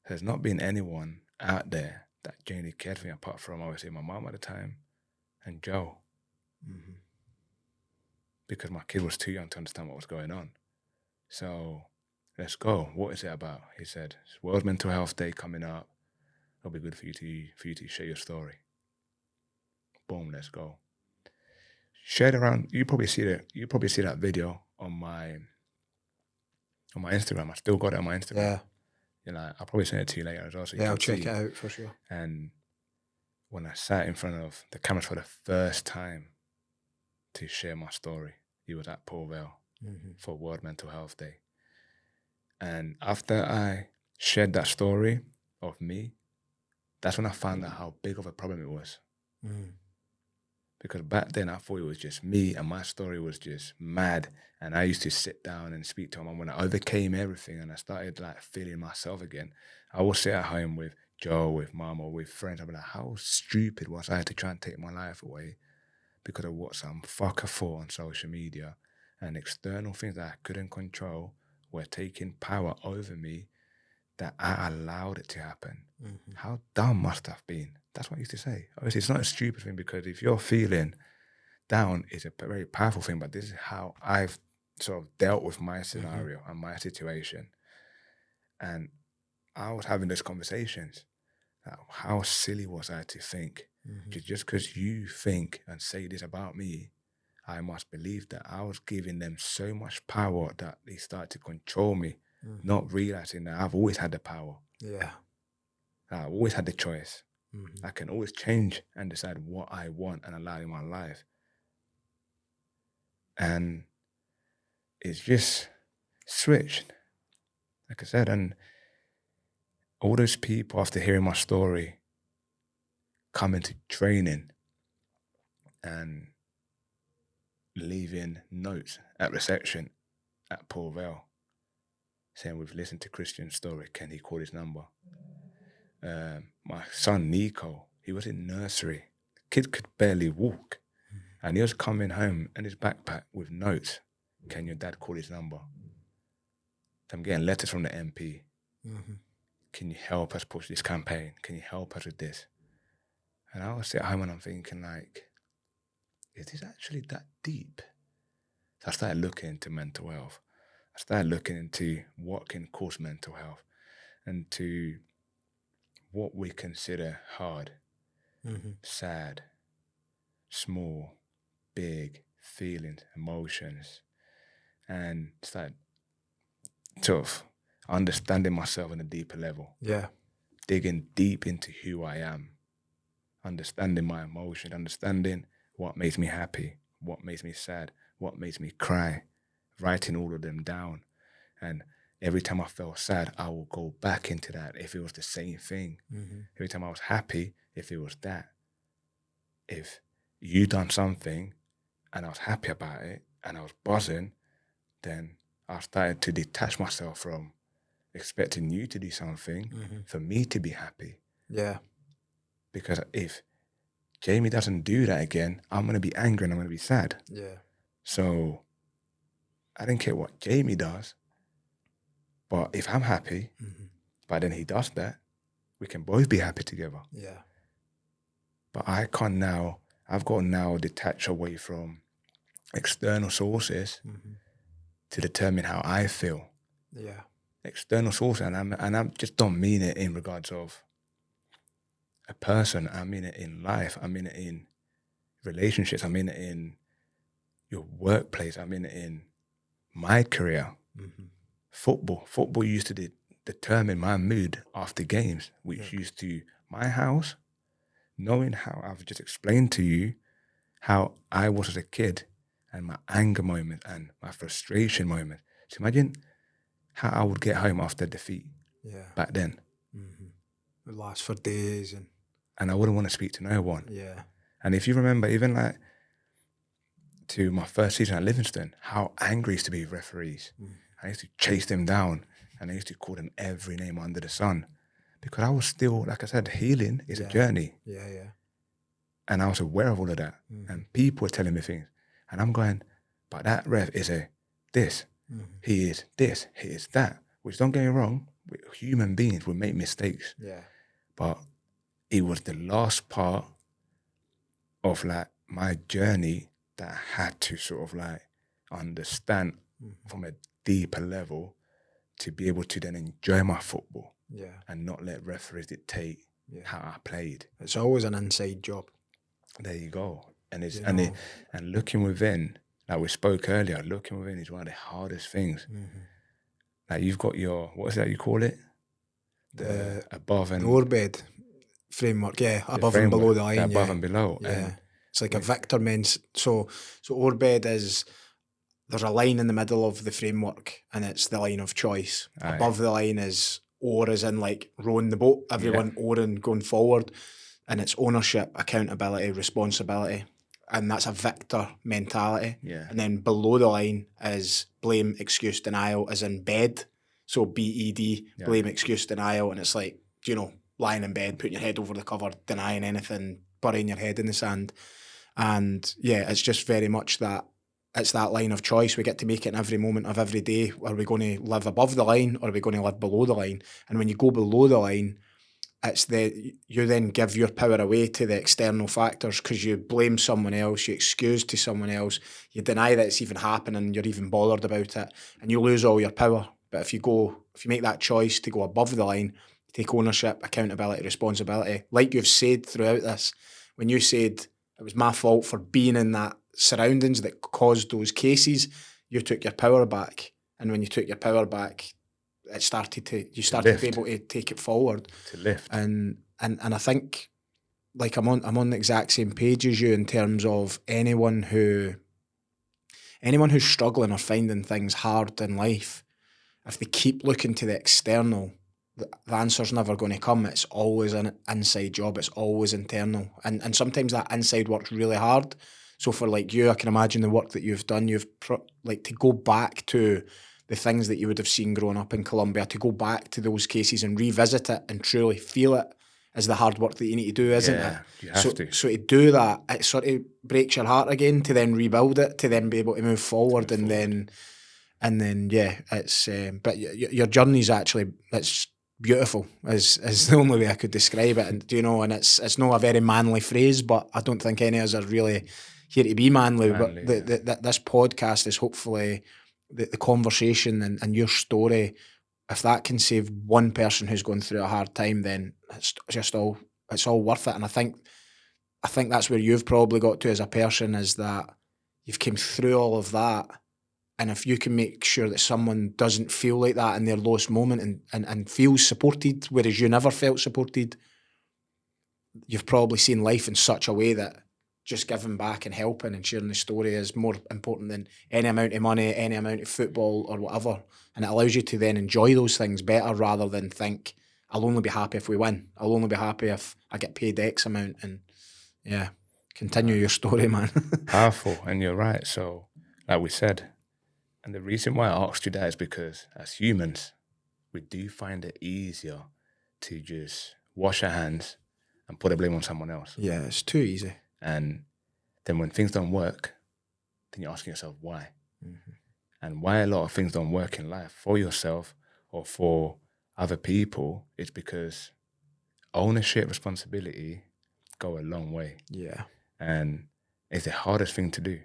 There's not been anyone out there that genuinely cared for me apart from obviously my mom at the time and Joe. Because my kid was too young to understand what was going on. So let's go. What is it about? He said, it's World Mental Health Day coming up. It'll be good for you to share your story. Boom, let's go. Share it around. You probably see that video on my Instagram. I still got it on my Instagram. Yeah. You know, I'll probably send it to you later as well. So Yeah, I'll check it out for sure. And when I sat in front of the cameras for the first time to share my story, it was at Port Vale for World Mental Health Day. And after I shared that story of me, that's when I found out how big of a problem it was. Because back then I thought it was just me and my story was just mad. And I used to sit down and speak to my mom when I overcame everything and I started like feeling myself again. I would sit at home with Joe, with mom, or with friends. I'd be like, how stupid was I to try and take my life away because of what some fucker thought on social media, and external things that I couldn't control were taking power over me, that I allowed it to happen. How dumb must I have been? That's what I used to say. Obviously, it's not a stupid thing because if you're feeling down, it's a very powerful thing, but this is how I've sort of dealt with my scenario and my situation. And I was having those conversations. Like, how silly was I to think, just because you think and say this about me, I must believe that. I was giving them so much power that they started to control me, not realizing that I've always had the power. Yeah. I've always had the choice. I can always change and decide what I want and allow in my life. And it's just switched, like I said. And all those people, after hearing my story, come into training and leaving notes at reception at Port Vale saying, we've listened to Cristian's story, can he call his number? My son Nico, he was in nursery. The kid could barely walk. And he was coming home in his backpack with notes. Can your dad call his number? I'm getting letters from the MP. Can you help us push this campaign? Can you help us with this? And I was sitting at home and I'm thinking, like, is this actually that deep? So I started looking into mental health. I started looking into what can cause mental health and to what we consider hard, sad, small, big feelings, emotions, and started sort of understanding myself on a deeper level. Yeah. Digging deep into who I am, understanding my emotions, understanding what makes me happy, what makes me sad, what makes me cry, writing all of them down. And every time I felt sad, I will go back into that if it was the same thing. Mm-hmm. Every time I was happy, if it was that. If you done something and I was happy about it and I was buzzing, then I started to detach myself from expecting you to do something for me to be happy. Yeah. Because if Jamie doesn't do that again, I'm going to be angry and I'm going to be sad. Yeah. So I don't care what Jamie does, but if I'm happy, but then he does that, we can both be happy together. Yeah. But I've got to now detach away from external sources to determine how I feel. Yeah. External sources, and I just don't mean it in regards of a person. I mean it in life. I mean it in relationships. I mean it in your workplace. I mean it in my career. Football used to determine my mood after games, which used to my house, knowing how I've just explained to you how I was as a kid and my anger moment and my frustration moment. So imagine how I would get home after defeat back then. It would last for days. And I wouldn't want to speak to no one. Yeah. And if you remember, even like to my first season at Livingston, how angry I used to be with referees. I used to chase them down and I used to call them every name under the sun. Because I was still, like I said, healing is a journey. Yeah, yeah. And I was aware of all of that. And people were telling me things. And I'm going, but that ref is this. He is this. He is that. Which, don't get me wrong, human beings will make mistakes. Yeah. But it was the last part of like my journey that I had to sort of like understand from a deeper level to be able to then enjoy my football and not let referees dictate how I played. It's always an inside job. There you go. And it's and looking within, like we spoke earlier, looking within is one of the hardest things. Like you've got your, what is that you call it? The above and... The Orbed framework, above and below the line. Above and below. Yeah. And it's like a Victor Mens. So Orbed is, there's a line in the middle of the framework and it's the line of choice. Aye. Above the line is oar, as in like rowing the boat, everyone oaring going forward. And it's ownership, accountability, responsibility. And that's a victor mentality. Yeah. And then below the line is blame, excuse, denial, as in bed. So BED, blame, excuse, denial. And it's like, lying in bed, putting your head over the cover, denying anything, burying your head in the sand. And it's just very much that. It's that line of choice. We get to make it in every moment of every day. Are we going to live above the line or are we going to live below the line? And when you go below the line, you then give your power away to the external factors because you blame someone else, you excuse to someone else, you deny that it's even happening, you're even bothered about it, and you lose all your power. But if you make that choice to go above the line, take ownership, accountability, responsibility, like you've said throughout this, when you said it was my fault for being in that surroundings that caused those cases, you took your power back. And when you took your power back, you started to be able to take it forward. To lift. And I think like I'm on the exact same page as you in terms of anyone who's struggling or finding things hard in life, if they keep looking to the external, the answer's never going to come. It's always an inside job. It's always internal. And sometimes that inside work's really hard. So for like you, I can imagine the work that you've done, to go back to the things that you would have seen growing up in Colombia, to go back to those cases and revisit it and truly feel it is the hard work that you need to do, isn't it? You have to. So to do that, it sort of breaks your heart again to then rebuild it, to then be able to move forward. Then it's but your journey's actually, it's beautiful is the only way I could describe it. And and it's not a very manly phrase, but I don't think any of us are really here to be manly. But this podcast is hopefully the conversation and your story. If that can save one person who's going through a hard time, then it's all worth it. And I think I think that's where you've probably got to as a person, is that you've came through all of that. And if you can make sure that someone doesn't feel like that in their lowest moment and feels supported, whereas you never felt supported, you've probably seen life in such a way that just giving back and helping and sharing the story is more important than any amount of money, any amount of football or whatever. And it allows you to then enjoy those things better rather than think, I'll only be happy if we win. I'll only be happy if I get paid X amount. And yeah, continue your story, man. Powerful. And you're right. So, like we said, and the reason why I asked you that is because as humans, we do find it easier to just wash our hands and put the blame on someone else. Yeah, it's too easy. And then when things don't work, then you're asking yourself why. Mm-hmm. And why a lot of things don't work in life for yourself or for other people, it's because ownership, responsibility go a long way. Yeah. And it's the hardest thing to do.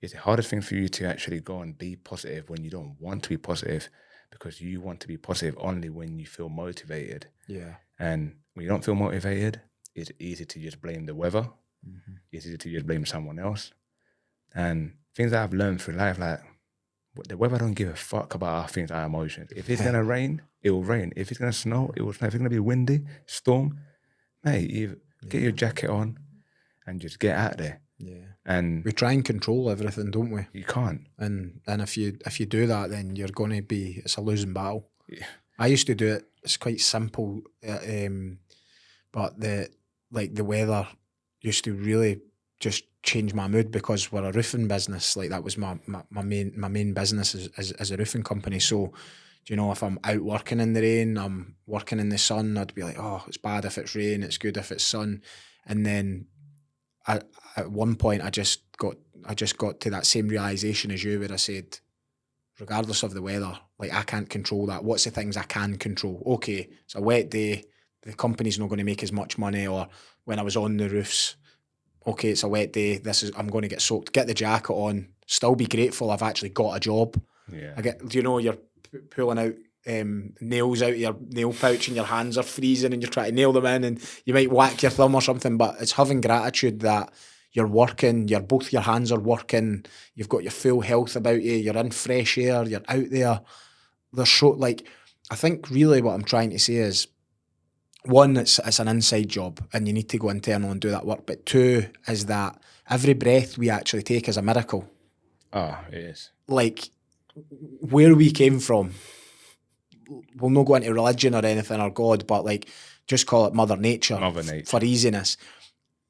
It's the hardest thing for you to actually go and be positive when you don't want to be positive, because you want to be positive only when you feel motivated. Yeah. And when you don't feel motivated, it's easy to just blame the weather. Mm-hmm. It's easy to just blame someone else. And things that I've learned through life, like the weather don't give a fuck about our things, our emotions. If it's going to rain, it will rain. If it's going to snow, it will snow. If it's going to be windy, storm, mate, get your jacket on and just get out there. Yeah. And we try and control everything, don't we? You can't. And if you do that, then you're going to be, it's a losing battle. Yeah. I used to do it. It's quite simple, but the weather used to really just change my mood, because we're a roofing business. Like, that was my main business as a roofing company. So, you know, if I'm out working in the rain, I'm working in the sun, I'd be like, oh, it's bad if it's rain, it's good if it's sun. And then at one point, I just got to that same realization as you, where I said, regardless of the weather, like, I can't control that. What's the things I can control? Okay, it's a wet day, the company's not going to make as much money. Or when I was on the roofs, okay, it's a wet day, I'm going to get soaked. Get the jacket on, still be grateful I've actually got a job. Yeah. You're pulling out nails out of your nail pouch and your hands are freezing and you're trying to nail them in and you might whack your thumb or something, but it's having gratitude that you're working, both your hands are working, you've got your full health about you, you're in fresh air, you're out there. There's so, like, I think really what I'm trying to say is, one, it's an inside job and you need to go internal and do that work, but two is that every breath we actually take is a miracle. Ah, it is. Like, where we came from, we'll not go into religion or anything or God, but like, just call it Mother Nature for easiness.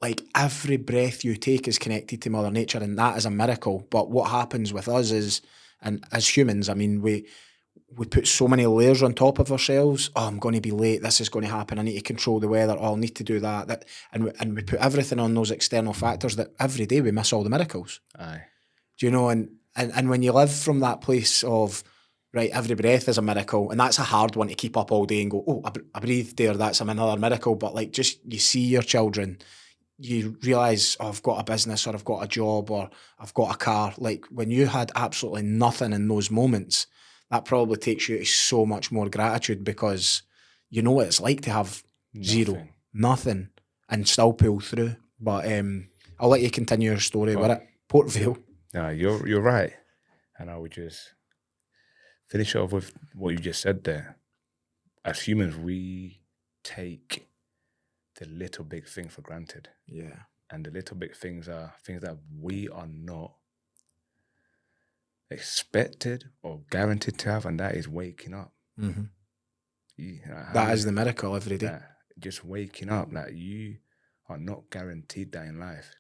Like, every breath you take is connected to Mother Nature, and that is a miracle. But what happens with us is, and as humans, I mean, we put so many layers on top of ourselves. Oh, I'm going to be late, this is going to happen, I need to control the weather, oh, I'll need to do that. And we put everything on those external factors that every day we miss all the miracles. Aye. Do you know, and when you live from that place of, right, every breath is a miracle, and that's a hard one to keep up all day and go, oh, I breathed there, that's another miracle. But like, just, you see your children, you realise, oh, I've got a business, or I've got a job, or I've got a car. Like, when you had absolutely nothing in those moments, that probably takes you to so much more gratitude, because you know what it's like to have nothing, and still pull through. But I'll let you continue your story. We're at Port Vale. No, you're right. And I would just finish off with what you just said there. As humans, we take the little big thing for granted. Yeah. And the little big things are things that we are not expected or guaranteed to have, and that is waking up. Mm-hmm. That is the miracle every day. Just waking up. Like, you are not guaranteed that in life.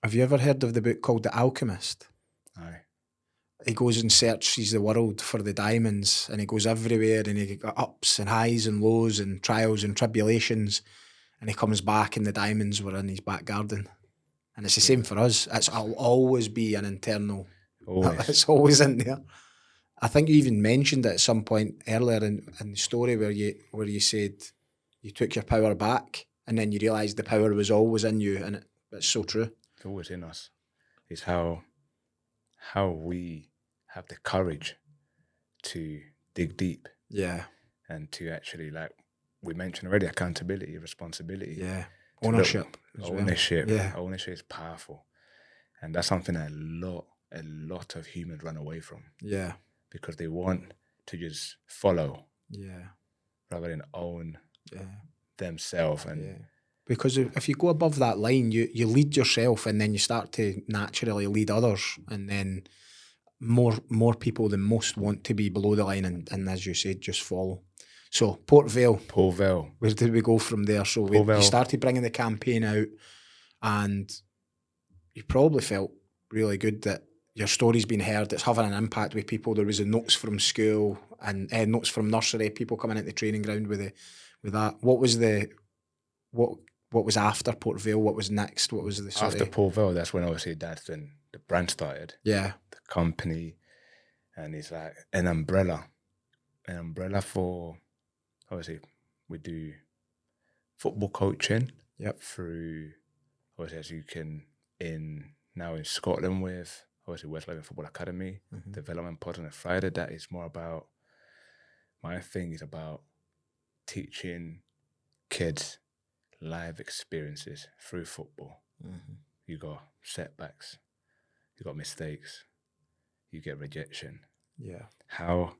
Have you ever heard of the book called The Alchemist? Aye. He goes and searches the world for the diamonds, and he goes everywhere, and he got ups and highs and lows and trials and tribulations, and he comes back and the diamonds were in his back garden. And it's the same for us. It'll always be an internal. Always. It's always in there. I think you even mentioned it at some point earlier in the story where you said you took your power back, and then you realised the power was always in you, and it's so true. It's always in us. It's how we have the courage to dig deep. Yeah. And to actually, like we mentioned already, accountability, responsibility. Yeah. ownership. Ownership. Yeah. Ownership is powerful. And that's something that a lot of humans run away from. Yeah. Because they want to just follow. Yeah. Rather than own Yeah. themselves. And yeah. Because if you go above that line, you lead yourself, and then you start to naturally lead others, and then more people than most want to be below the line, and as you said, just follow. So Port Vale, where did we go from there? So you started bringing the campaign out, and you probably felt really good that your story's been heard. It's having an impact with people. There was the notes from school and notes from nursery, people coming into the training ground with that. What was after Port Vale? What was next? What was the sort after Port Vale? That's when obviously the brand started. Yeah, the company, and it's like an umbrella for obviously we do football coaching. Yep. Through obviously as you can now in Scotland with obviously West Lothian Football Academy, development pod on a Friday. That is more about my thing is about teaching kids live experiences through football. You got setbacks, you got mistakes, you get rejection. Yeah. How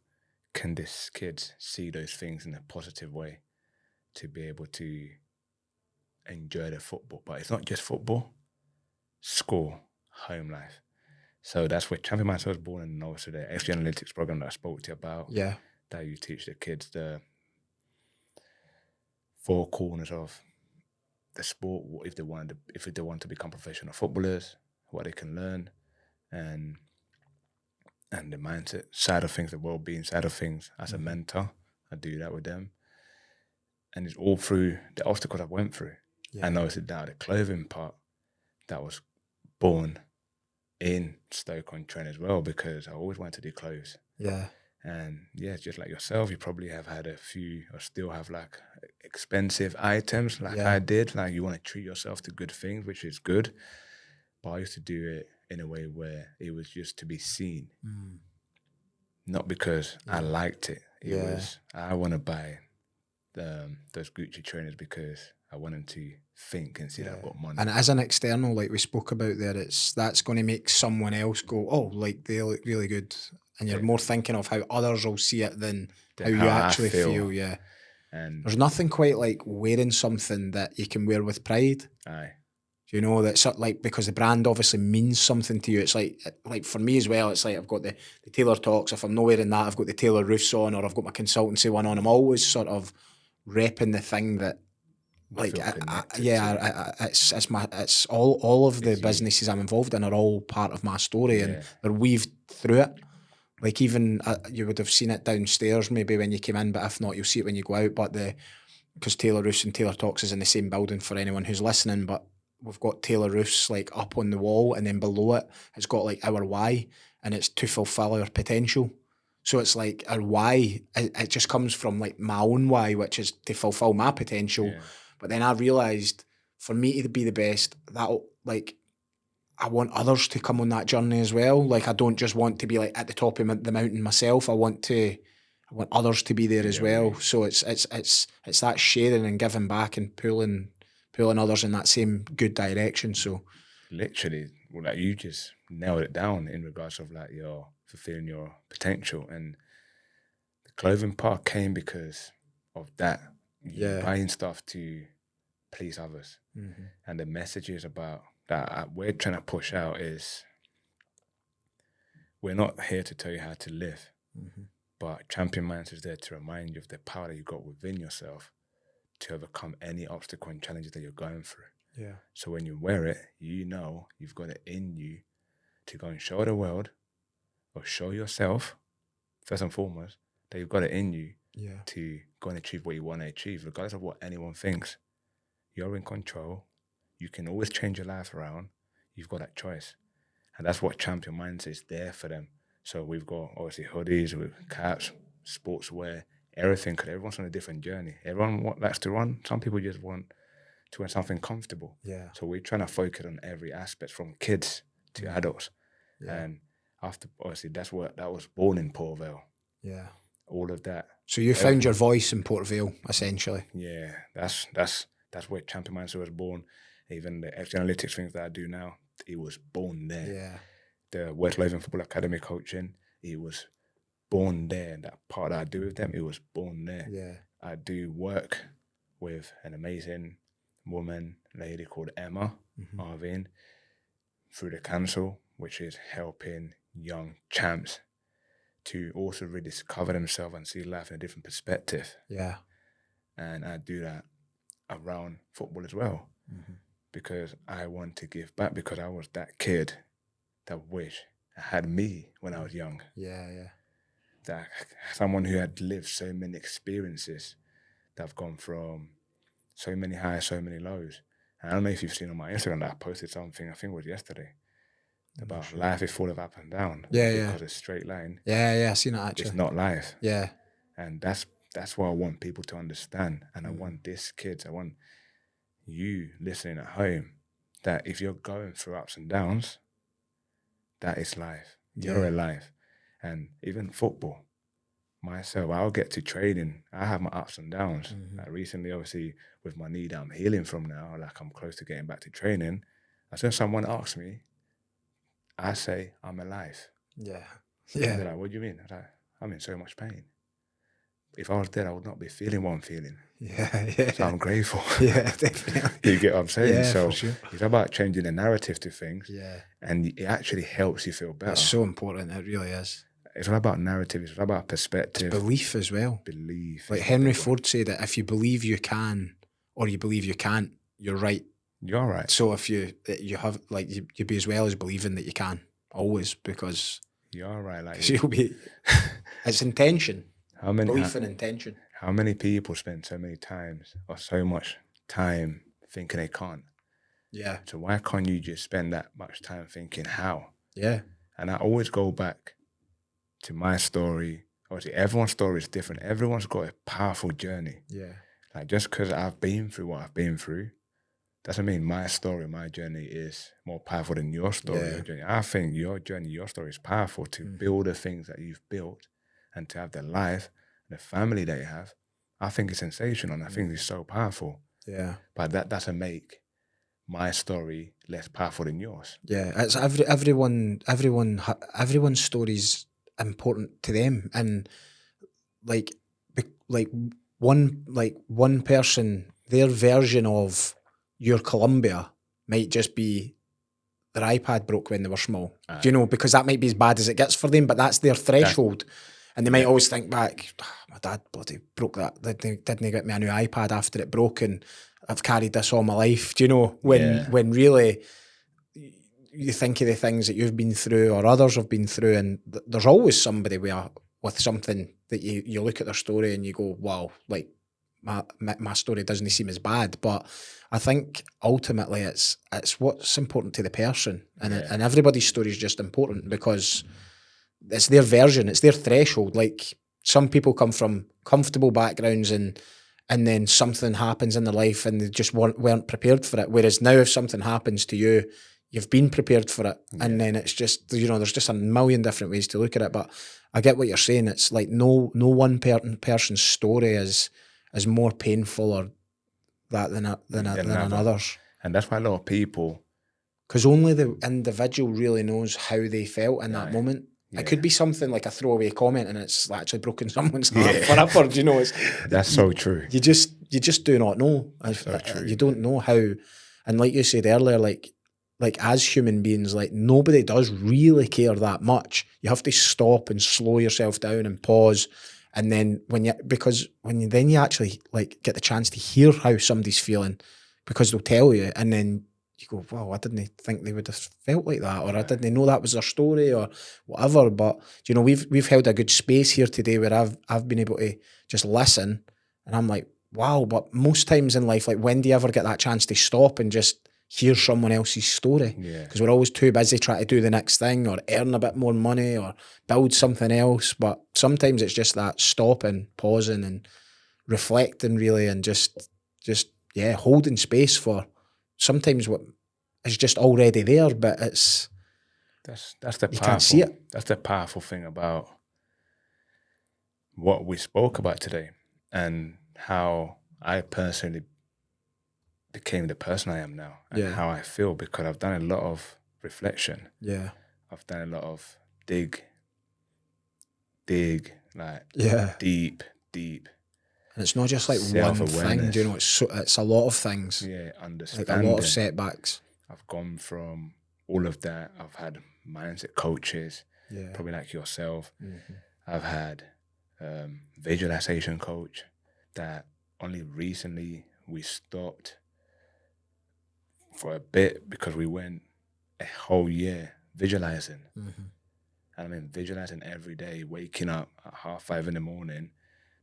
can these kids see those things in a positive way to be able to enjoy the football? But it's not just football, school, home life. So that's where Champion Mindset was born, and also the XG Analytics program that I spoke to you about. Yeah. That you teach the kids the four corners of the sport, if they want to become professional footballers, what they can learn, and the mindset side of things, the well-being side of things. As a mentor, I do that with them, and it's all through the obstacles I went through. Yeah. And obviously now the clothing part that was born in Stoke-on-Trent as well, because I always wanted to do clothes. Yeah. And yeah, just like yourself, you probably have had a few or still have like expensive items like I did. Like you want to treat yourself to good things, which is good. But I used to do it in a way where it was just to be seen. Not because I liked it. It was, I want to buy those Gucci trainers because I want them to think and see that I've got money. And as an external, like we spoke about there, that's going to make someone else go, oh, like they look really good. And you're more thinking of how others will see it than how you actually feel. Yeah. And there's nothing quite like wearing something that you can wear with pride. Aye. You know, that's like, because the brand obviously means something to you. It's like for me as well, it's like I've got the Taylor Talks. If I'm not wearing that, I've got the Taylor Roofs on, or I've got my consultancy one on. I'm always sort of repping the thing that, like, it's all of the businesses I'm involved in are all part of my story, and they're weaved through it. Like even you would have seen it downstairs maybe when you came in, but if not, you'll see it when you go out. But because Taylor Roofs and Taylor Talks is in the same building for anyone who's listening, but we've got Taylor Roofs like up on the wall, and then below it, it's got like our why, and it's to fulfill our potential. So it's like our why, it just comes from like my own why, which is to fulfill my potential. Yeah. But then I realised for me to be the best, that like I want others to come on that journey as well. Like I don't just want to be like at the top of the mountain myself. I want others to be there as well. Right. So it's that sharing and giving back and pulling others in that same good direction. So literally, like you just nailed it down in regards of like your fulfilling your potential, and the clothing part came because of that. Buying stuff to please others, and the messages about that we're trying to push out is we're not here to tell you how to live, but Champion Minds is there to remind you of the power that you got within yourself to overcome any obstacle and challenges that you're going through. Yeah. So when you wear it, you know you've got it in you to go and show the world, or show yourself, first and foremost, that you've got it in you to go and achieve what you want to achieve, regardless of what anyone thinks. You're in control. You can always change your life around. You've got that choice. And that's what Champion Minds is there for them. So we've got obviously hoodies with caps, sportswear, everything, because everyone's on a different journey. Everyone likes to run. Some people just want to wear something comfortable. Yeah. So we're trying to focus on every aspect, from kids to adults. Yeah. And after, obviously, that was born in Port Vale. Yeah. All of that. So you found your voice in Port Vale, essentially. Yeah, that's That's where Champion Mindset was born. Even the FC Analytics things that I do now, it was born there. Yeah. The West Lothian Football Academy coaching, it was born there. That part that I do with them, it was born there. Yeah. I do work with an amazing lady called Emma Arvin through the council, which is helping young champs to also rediscover themselves and see life in a different perspective. Yeah. And I do that around football as well, because I want to give back, because I was that kid that wish I had me when I was young. Yeah, yeah. That someone who had lived so many experiences, that have gone from so many highs, so many lows. And I don't know if you've seen on my Instagram that I posted something, I think it was yesterday, about life is full of up and down. Yeah, yeah. Because a straight line, Yeah, I seen it actually. it's not life. Yeah. And that's what I want people to understand. And I want I want you listening at home, that if you're going through ups and downs, that is life. You're alive. And even football, myself, I'll get to training. I have my ups and downs. Like recently, obviously, with my knee that I'm healing from now, like I'm close to getting back to training. As soon as someone asks me, I say, I'm alive. Yeah. And Yeah. they're like, what do you mean? I'm like, I'm in so much pain. If I was dead, I would not be feeling what I'm feeling. Yeah. So I'm grateful. Yeah, definitely. You get what I'm saying? Yeah, So for sure. it's about changing the narrative to things. Yeah. And it actually helps you feel better. It's so important. It really is. It's all about narrative. It's all about perspective. Belief as well. Belief. Like Henry Ford said that if you believe you can or you believe you can't, you're right. You're right. So if you have, like, you be as well as believing that you can, always, because You're right. Like you'll be, it's intention. Belief and intention. How many people spend so much time thinking they can't? Yeah. So why can't you just spend that much time thinking how? Yeah. And I always go back to my story. Obviously, everyone's story is different. Everyone's got a powerful journey. Yeah. Like, just because I've been through what I've been through, doesn't mean my story, my journey is more powerful than your story, Yeah. your journey. I think your journey, your story is powerful to build the things that you've built and to have the life, the family that you have. I think it's sensational and I think it's so powerful. Yeah. But that doesn't make my story less powerful than yours. Yeah. It's everyone's story's important to them. And like one person, their version of your Colombia might just be their iPad broke when they were small. Do you know? Because that might be as bad as it gets for them, but that's their threshold. And they might always think back, my dad bloody broke that. Didn't he get me a new iPad after it broke, and I've carried this all my life. Do you know? When really you think of the things that you've been through or others have been through, and there's always somebody with something that you look at their story and you go, wow, like my story doesn't seem as bad. But I think ultimately it's what's important to the person, and everybody's story is just important because it's their version, it's their threshold. Like, some people come from comfortable backgrounds and then something happens in their life and they just weren't prepared for it. Whereas now, if something happens to you, you've been prepared for it. And then it's just, there's just a million different ways to look at it. But I get what you're saying. It's like no one person's story is more painful or that than another's. And that's why a lot of people, because only the individual really knows how they felt in that moment. It could be something like a throwaway comment and it's actually broken someone's heart forever. Do you know? That's so true. You just do not know. So true. You don't know how. And like you said earlier, like as human beings, like nobody does really care that much. You have to stop and slow yourself down and pause. And then when you actually like get the chance to hear how somebody's feeling, because they'll tell you, and then you go, wow, I didn't think they would have felt like that, or I didn't know that was their story, or whatever. But we've held a good space here today where I've been able to just listen, and I'm like, wow. But most times in life, like, when do you ever get that chance to stop and just hear someone else's story? Because we're always too busy trying to do the next thing or earn a bit more money or build something else. But sometimes it's just that stopping, pausing and reflecting really, and just holding space for sometimes what is just already there, but it's that's the you powerful, can't see it. That's the powerful thing about what we spoke about today, and how I personally became the person I am now and Yeah. how I feel, because I've done a lot of reflection. Yeah. I've done a lot of dig, like Yeah. deep, And it's not just like one thing, self-awareness. do you know, it's a lot of things. Yeah, Like understanding. a lot of setbacks. I've gone from all of that. I've had mindset coaches, Yeah. probably like yourself. Mm-hmm. I've had visualization coach that only recently we stopped for a bit because we went a whole year visualizing. Mm-hmm. And I mean, visualizing every day, waking up at 5:30 in the morning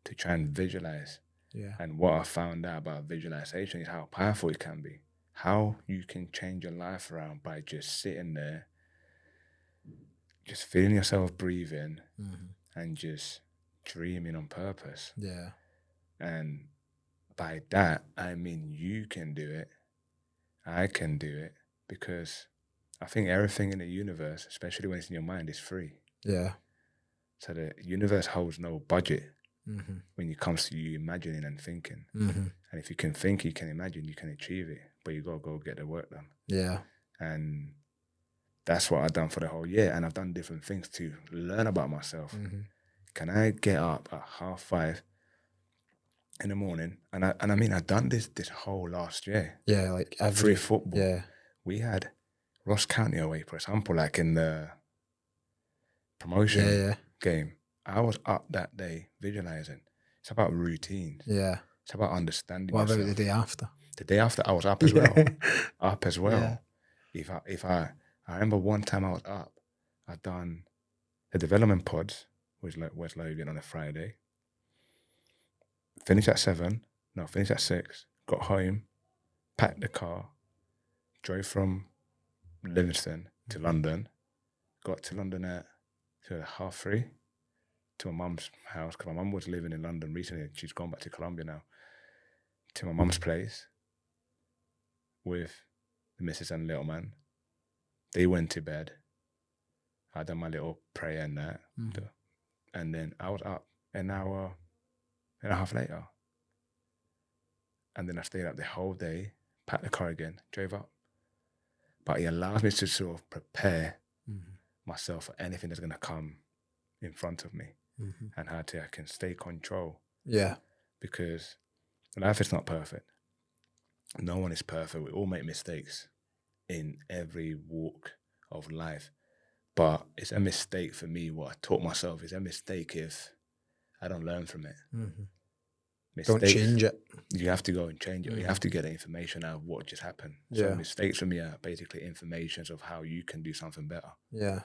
to try and visualize. Yeah. And what I found out about visualization is how powerful it can be. How you can change your life around by just sitting there, just feeling yourself breathing, and just dreaming on purpose. Yeah. And by that, I mean you can do it. I can do it, because I think everything in the universe, especially when it's in your mind, is free. Yeah. So the universe holds no budget Mm-hmm. when it comes to you imagining and thinking. Mm-hmm. And if you can think, you can imagine, you can achieve it, but you got to go get the work done. Yeah. And that's what I've done for the whole year. And I've done different things to learn about myself. Mm-hmm. Can I get up at 5:30 in the morning? And I mean, I've done this whole last year. Yeah, like Free football. Yeah. We had Ross County away, for example, like in the promotion game. I was up that day visualizing. It's about routines. Yeah. It's about understanding What yourself. about the day after? The day after, I was up as well. Up as well. Yeah. If I remember one time I was up, I'd done the development pods with West Logan on a Friday. Finished at 6, got home, packed the car, drove from Livingston to London, got to London at 3:30 to my mum's house, because my mum was living in London recently. She's gone back to Colombia now. To my mum's place with the missus and little man. They went to bed. I done my little prayer and that. Mm-hmm. And then I was up an hour and a half later. And then I stayed up the whole day, packed the car again, drove up. But it allows me to sort of prepare myself for anything that's going to come in front of me, and how I can stay control. Yeah. Because life is not perfect. No one is perfect. We all make mistakes in every walk of life. But it's a mistake for me. What I taught myself is a mistake if I don't learn from it. Don't change it. You have to go and change it. You have to get the information out of what just happened. So mistakes for me are basically informations of how you can do something better. Yeah.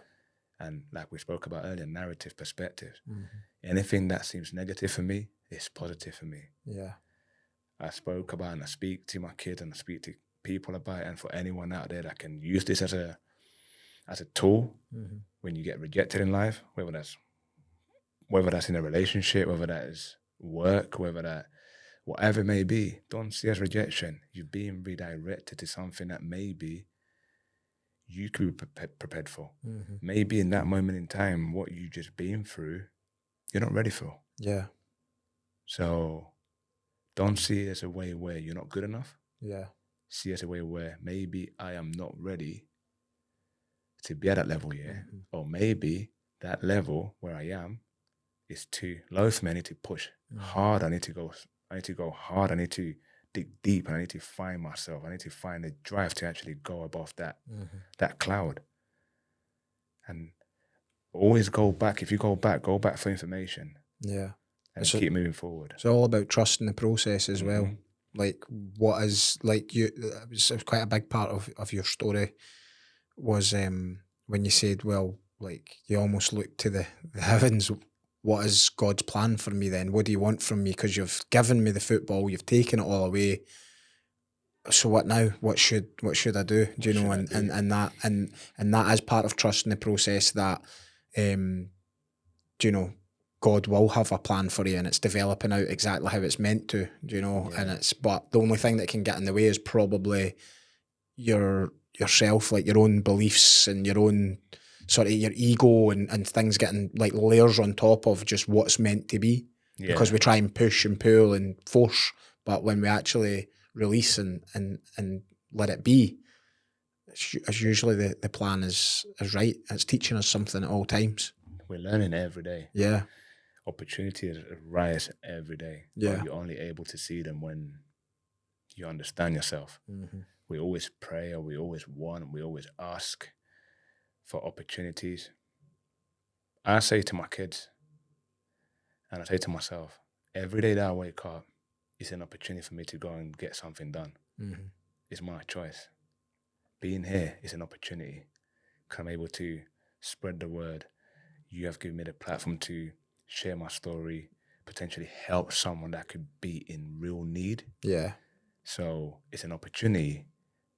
And like we spoke about earlier, narrative perspectives. Anything that seems negative for me is positive for me. Yeah. I spoke about, and I speak to my kids and I speak to people about it. And for anyone out there that can use this as a tool when you get rejected in life, whether that's in a relationship, whether that is work, whatever it may be, don't see as rejection. You're being redirected to something that maybe you could be prepared for. Maybe in that moment in time, what you just been through, you're not ready for. Yeah. So don't see it as a way where you're not good enough. Yeah. See it as a way where maybe I am not ready to be at that level yet. Or maybe that level where I am is too low for me. I need to push hard. I need to go hard. I need to dig deep, and I need to find myself. I need to find the drive to actually go above that cloud. And always go back. If you go back for information. Yeah. And keep moving forward. It's all about trusting the process as well. Like what is, like you, it was quite a big part of your story was when you said, well, like you almost looked to the heavens. What is God's plan for me then? What do you want from me? Because you've given me the football, you've taken it all away. So what now? What should I do? Do you know? And that is part of trusting the process. That do you know? God will have a plan for you, and it's developing out exactly how it's meant to. Do you know? Yeah. But the only thing that can get in the way is probably yourself, like your own beliefs and your own sort of your ego and things getting like layers on top of just what's meant to be. Yeah. Because we try and push and pull and force, but when we actually release and let it be. It's usually the plan is right. It's teaching us something at all times. We're learning every day. Yeah. Opportunities arise every day. Yeah. But you're only able to see them when you understand yourself. We always pray, or we always want, we always ask for opportunities. I say to my kids, and I say to myself, every day that I wake up, it's an opportunity for me to go and get something done. It's my choice. Being here is an opportunity because I'm able to spread the word. You have given me the platform to share my story, potentially help someone that could be in real need. Yeah. So it's an opportunity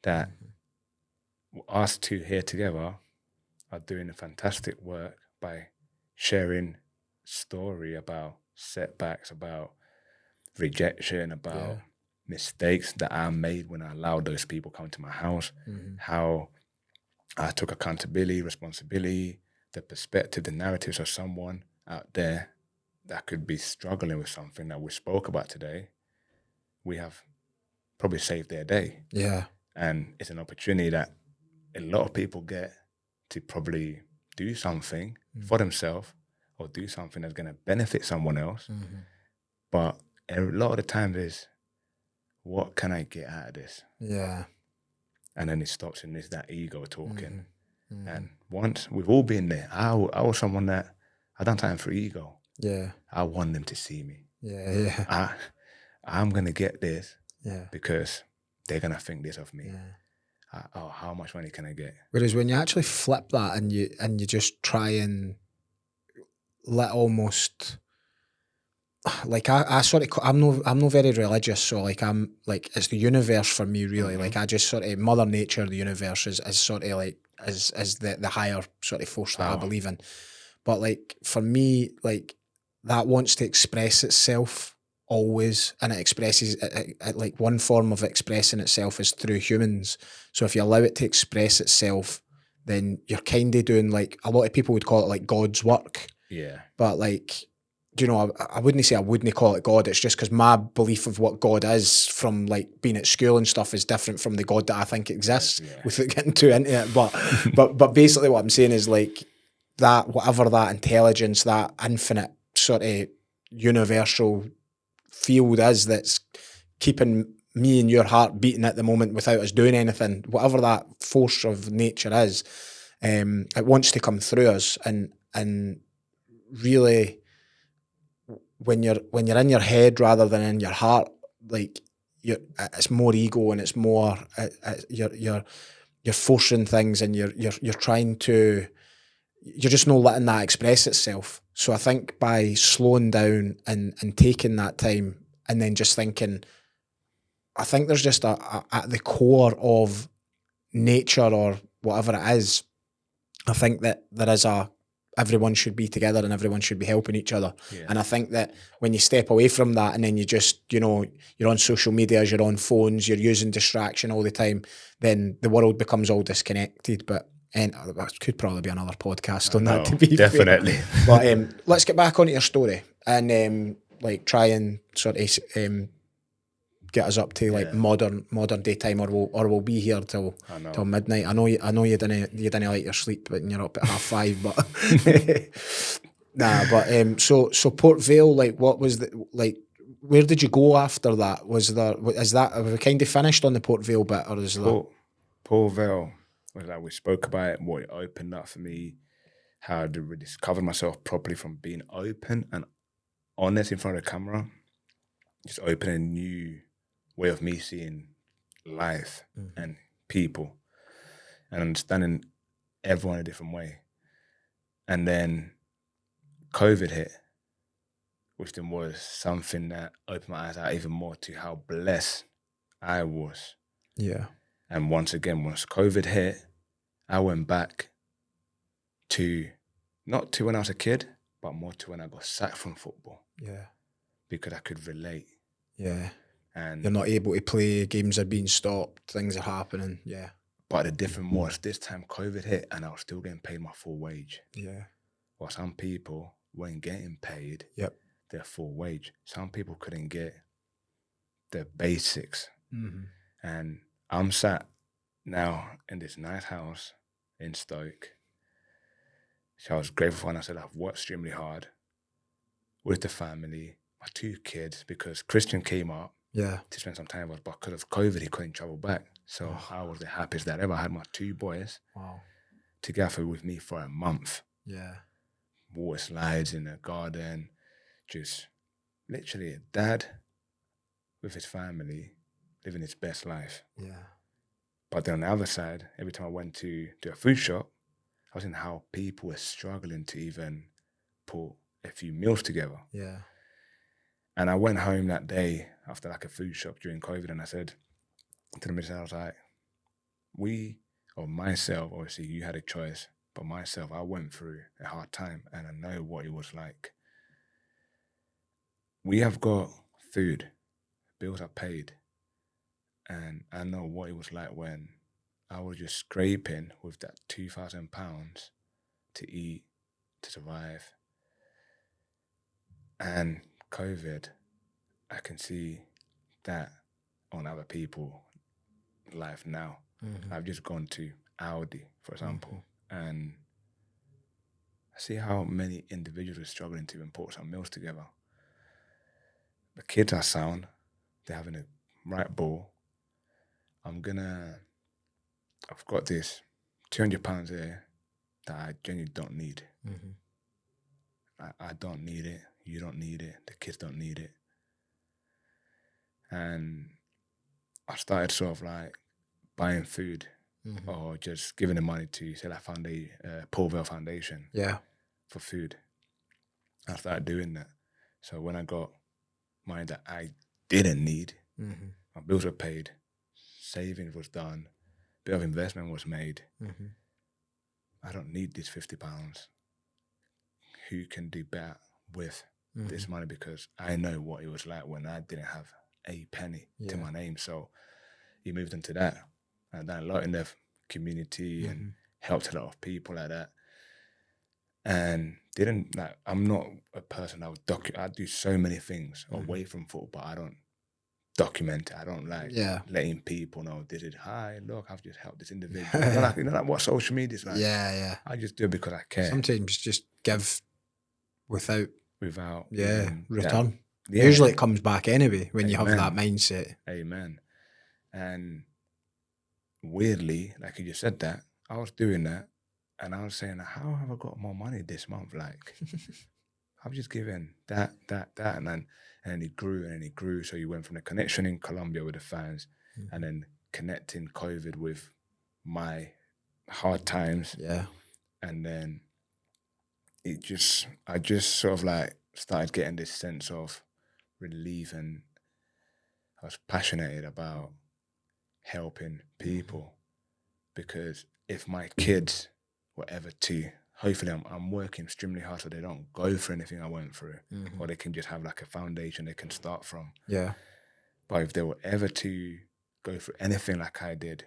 that us two here together are doing a fantastic work by sharing story about setbacks, about rejection, about mistakes that I made when I allowed those people come to my house, how I took accountability, responsibility, the perspective, the narratives of someone out there that could be struggling with something that we spoke about today. We have probably saved their day. Yeah. And it's an opportunity that a lot of people get to probably do something for themselves or do something that's going to benefit someone else. But a lot of the time is, what can I get out of this? Yeah. And then it stops and it's that ego talking. And once, we've all been there. I was someone that, I don't time for ego. Yeah. I want them to see me. Yeah. I'm going to get this Yeah. because they're going to think this of me. Yeah. How much money can I get? Whereas when you actually flip that and you just try and let almost, like I sort of, I'm no very religious, so like I'm like, it's the universe for me really. Like I just sort of, Mother Nature, the universe is sort of like is the higher sort of force that I believe in. But like for me, like that wants to express itself always, and it expresses it, like one form of expressing itself is through humans. So if you allow it to express itself, then you're kind of doing, like, a lot of people would call it like God's work. Yeah. But like, you know, I wouldn't say I wouldn't call it God. It's just because my belief of what God is from like being at school and stuff is different from the God that I think exists, without getting too into it. But basically what I'm saying is like that, whatever that intelligence, that infinite sort of universal field is that's keeping me and your heart beating at the moment without us doing anything, whatever that force of nature is, it wants to come through us. And really, when you're in your head rather than in your heart, like it's more ego and it's more you're forcing things and you're trying to, you're just not letting that express itself. So I think by slowing down and taking that time and then just thinking, I think there's just at the core of nature or whatever it is, I think that there is everyone should be together and everyone should be helping each other. Yeah. And I think that when you step away from that and then you just, you know, you're on social media, you're on phones, you're using distraction all the time, then the world becomes all disconnected. But that could probably be another podcast on that, to be definitely fair. But let's get back onto your story and like try and sort of get us up to like modern day time, or we'll be here till midnight. I know you didn't like your sleep, but you're up at 5:30. But so Port Vale, like, what was where did you go after that? Have we kind of finished on the Port Vale bit, or is Port Vale was like, we spoke about it, what it opened up for me, how I rediscovered myself properly from being open and honest in front of the camera, just opening a new way of me seeing life and people and understanding everyone a different way. And then COVID hit, which then was something that opened my eyes out even more to how blessed I was. Yeah. And once again, once COVID hit, I went back to, not to when I was a kid, but more to when I got sacked from football. Yeah. Because I could relate. Yeah. And you're not able to play, games are being stopped, things are happening. Yeah. But the difference was this time COVID hit and I was still getting paid my full wage. Yeah. Well, some people weren't getting paid their full wage. Some people couldn't get the basics And I'm sat now in this nice house in Stoke. So I was grateful and I said I've worked extremely hard with the family, my 2 kids, because Christian came up to spend some time with us, but because of COVID, he couldn't travel back. So I was the happiest that ever. I had my 2 boys together with me for a month. Yeah. Water slides in the garden, just literally a dad with his family, living his best life. Yeah. But then on the other side, every time I went to do a food shop, I was seeing how people were struggling to even put a few meals together. Yeah. And I went home that day after like a food shop during COVID, and I said to the missus, I was like, myself, obviously you had a choice, but myself, I went through a hard time and I know what it was like. We have got food, bills are paid, and I know what it was like when I was just scraping with that £2,000 to eat, to survive. And COVID, I can see that on other people's life now. I've just gone to Audi, for example, and I see how many individuals are struggling to even put some meals together. The kids are sound, they're having a right ball. I've got this £200 here that I genuinely don't need. I don't need it, you don't need it, the kids don't need it. And I started sort of like buying food or just giving the money to, say, like Paul Vale Foundation for food. I started doing that. So when I got money that I didn't need, my bills were paid, savings was done, a bit of investment was made. I don't need this £50. Who can do better with this money? Because I know what it was like when I didn't have a penny to my name. So he moved into that. I've done a lot in the community and helped a lot of people like that. And I'm not a person that would I do so many things away from football, but I don't document it. I don't like letting people know this is, hi, look, I've just helped this individual. you know, like what social media is like. Yeah. I just do it because I care. Sometimes just give without return. Yeah. Usually it comes back anyway when you have that mindset. Amen. And weirdly, like you just said that, I was doing that and I was saying, how have I got more money this month? Like, I've just given that, and then it grew and it grew. So you went from the connection in Colombia with the fans and then connecting COVID with my hard times. Yeah. And then I just sort of like started getting this sense of relief, and I was passionate about helping people, because if my kids were ever to, hopefully I'm working extremely hard so they don't go through anything I went through, or they can just have like a foundation they can start from. Yeah. But if they were ever to go through anything like I did,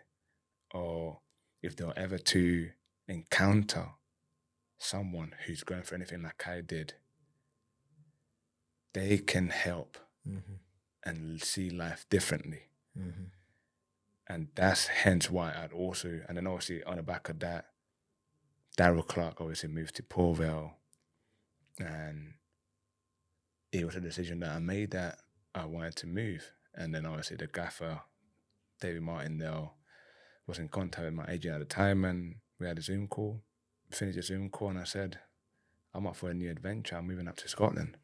or if they were ever to encounter someone who's going through anything like I did, they can help and see life differently. And that's hence why I'd also, and then obviously on the back of that, Daryl Clark obviously moved to Paul Vale, and it was a decision that I made that I wanted to move. And then obviously the gaffer, David Martindale, was in contact with my agent at the time, and we had a Zoom call. Finished the Zoom call and I said, I'm up for a new adventure. I'm moving up to Scotland.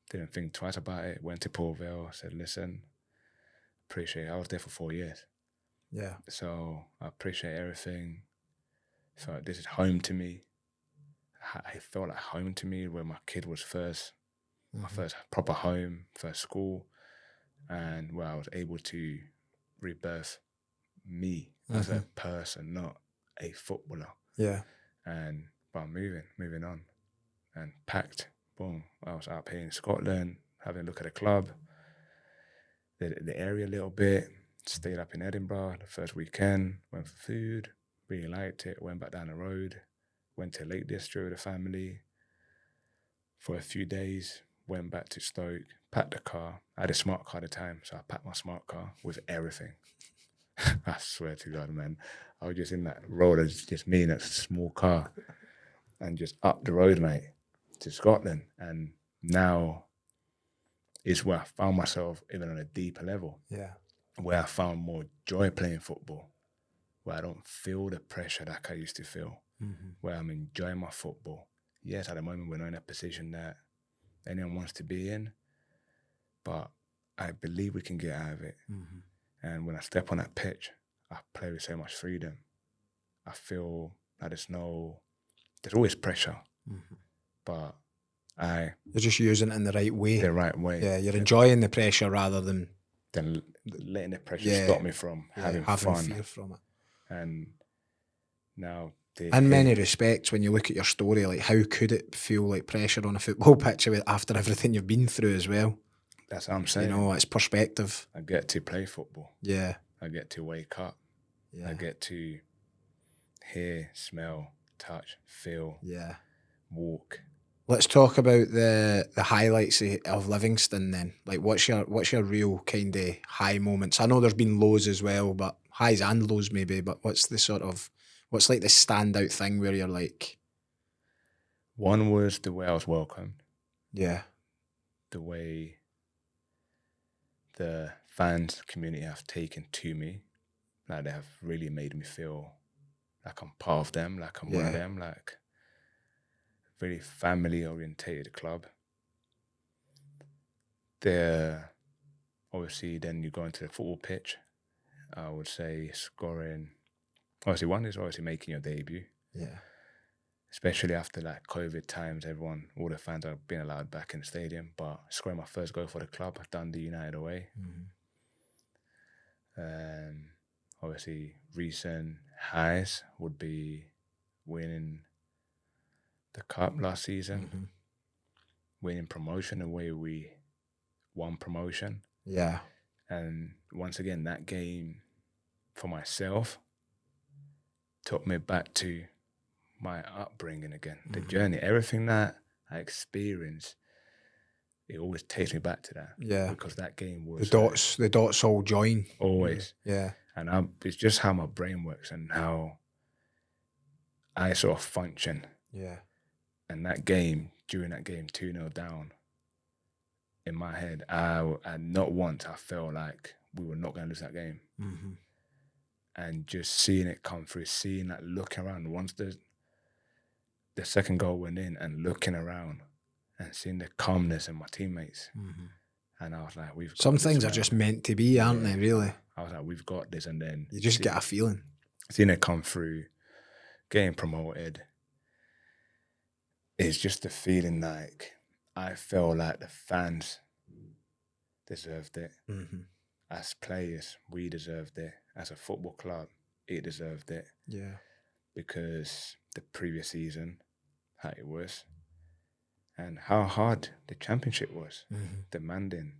Didn't think twice about it. Went to Paul Vale. Said, listen, appreciate it. I was there for 4 years. Yeah. So I appreciate everything. So this is home to me. I felt like home to me where my kid was first, my first proper home, first school, and where I was able to rebirth me as a person, not a footballer. Yeah. But I'm moving on, and packed. Boom. I was out here in Scotland, having a look at the club, the area a little bit. Stayed up in Edinburgh the first weekend. Went for food. Really liked it. Went back down the road. Went to Lake District with the family for a few days. Went back to Stoke. packed the car. I had a smart car at the time, so I packed my smart car with everything. I swear to God, man. I was just in that road, it's just me in that small car, and just up the road, mate, to Scotland. And now is where I found myself even on a deeper level. Yeah. Where I found more joy playing football, where I don't feel the pressure like I used to feel, where I'm enjoying my football. Yes, at the moment we're not in a position that anyone wants to be in, but I believe we can get out of it. And when I step on that pitch, I play with so much freedom. I feel that there's always pressure, but you're just using it in the right way. The right way. Yeah, you're enjoying the pressure rather than letting the pressure stop me from having fun. Fear from it. And now, in many respects, when you look at your story, like how could it feel like pressure on a football pitch after everything you've been through as well? That's what I'm saying. You know, it's perspective. I get to play football. Yeah. I get to wake up. Yeah. I get to hear, smell, touch, feel. Yeah. Walk. Let's talk about the highlights of Livingston then. Like, what's your real kind of high moments? I know there's been lows as well, but highs and lows maybe. But what's like the standout thing where you're like? One was the way I was welcomed. Yeah. The way the fans community have taken to me, like they have really made me feel like I'm part of them, like I'm one of them, like very family orientated club. They're obviously then you go into the football pitch. I would say scoring. Obviously, one is obviously making your debut. Yeah. Especially after like COVID times, all the fans are being allowed back in the stadium. But scoring my first goal for the club, I've done the United away. Obviously, recent highs would be winning the cup last season, winning promotion the way we won promotion. Yeah. And once again, that game for myself took me back to my upbringing again, the journey, everything that I experienced, it always takes me back to that. Yeah. Because that game was... The dots all join. Always. Yeah. And it's just how my brain works and how I sort of function. Yeah. And during that game, 2-0 down, in my head, I not once I felt like we were not going to lose that game. And just seeing it come through, seeing that, looking around, once the second goal went in and looking around and seeing the calmness in my teammates. And I was like, some things are just meant to be, aren't they, really? I was like, we've got this. And then you just get a feeling. Seeing it come through, getting promoted, it's just a feeling like I felt like the fans deserved it. As players, we deserved it. As a football club, it deserved it. Yeah. Because the previous season, how it was, and how hard the championship was, demanding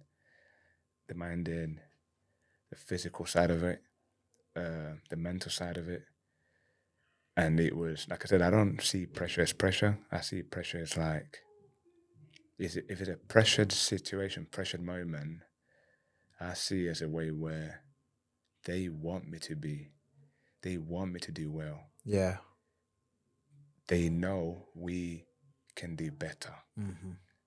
the physical side of it, the mental side of it. And it was, like I said, I don't see pressure as pressure. I see pressure as like, if it's a pressured situation, pressured moment, I see it as a way where they want me to do well. Yeah. They know we can do better.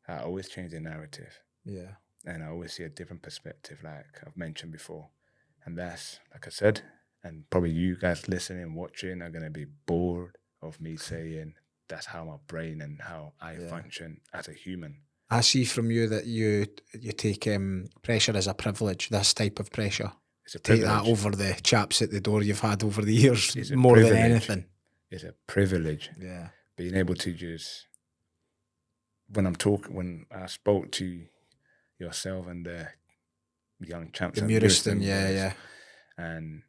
I always change the narrative. Yeah. And I always see a different perspective, like I've mentioned before. And that's, like I said, and probably you guys listening, watching are going to be bored of me saying that's how my brain and how I function as a human. I see from you that you take pressure as a privilege, this type of pressure. It's a privilege. Take that over the chaps at the door you've had over the years, more than anything. It's a privilege. Yeah. Being able to just, when I spoke to yourself and the young champs, the Muriston, yeah. And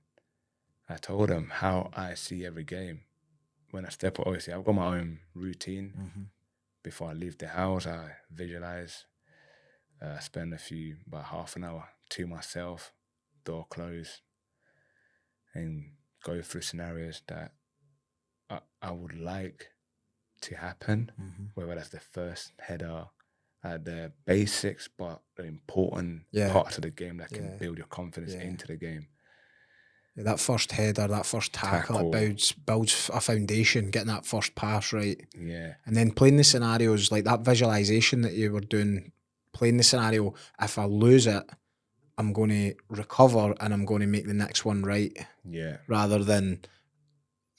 I told them how I see every game. When I step up, obviously, I've got my own routine. Before I leave the house, I visualize, spend about half an hour to myself, door closed, and go through scenarios that I would like to happen, whether that's the first header, the basics, but the important parts of the game that can build your confidence into the game. Yeah, that first header, that first tackle, it builds a foundation, getting that first pass right. Yeah. And then playing the scenarios, like that visualization that you were doing, playing the scenario, if I lose it, I'm going to recover and I'm going to make the next one right. Yeah. Rather than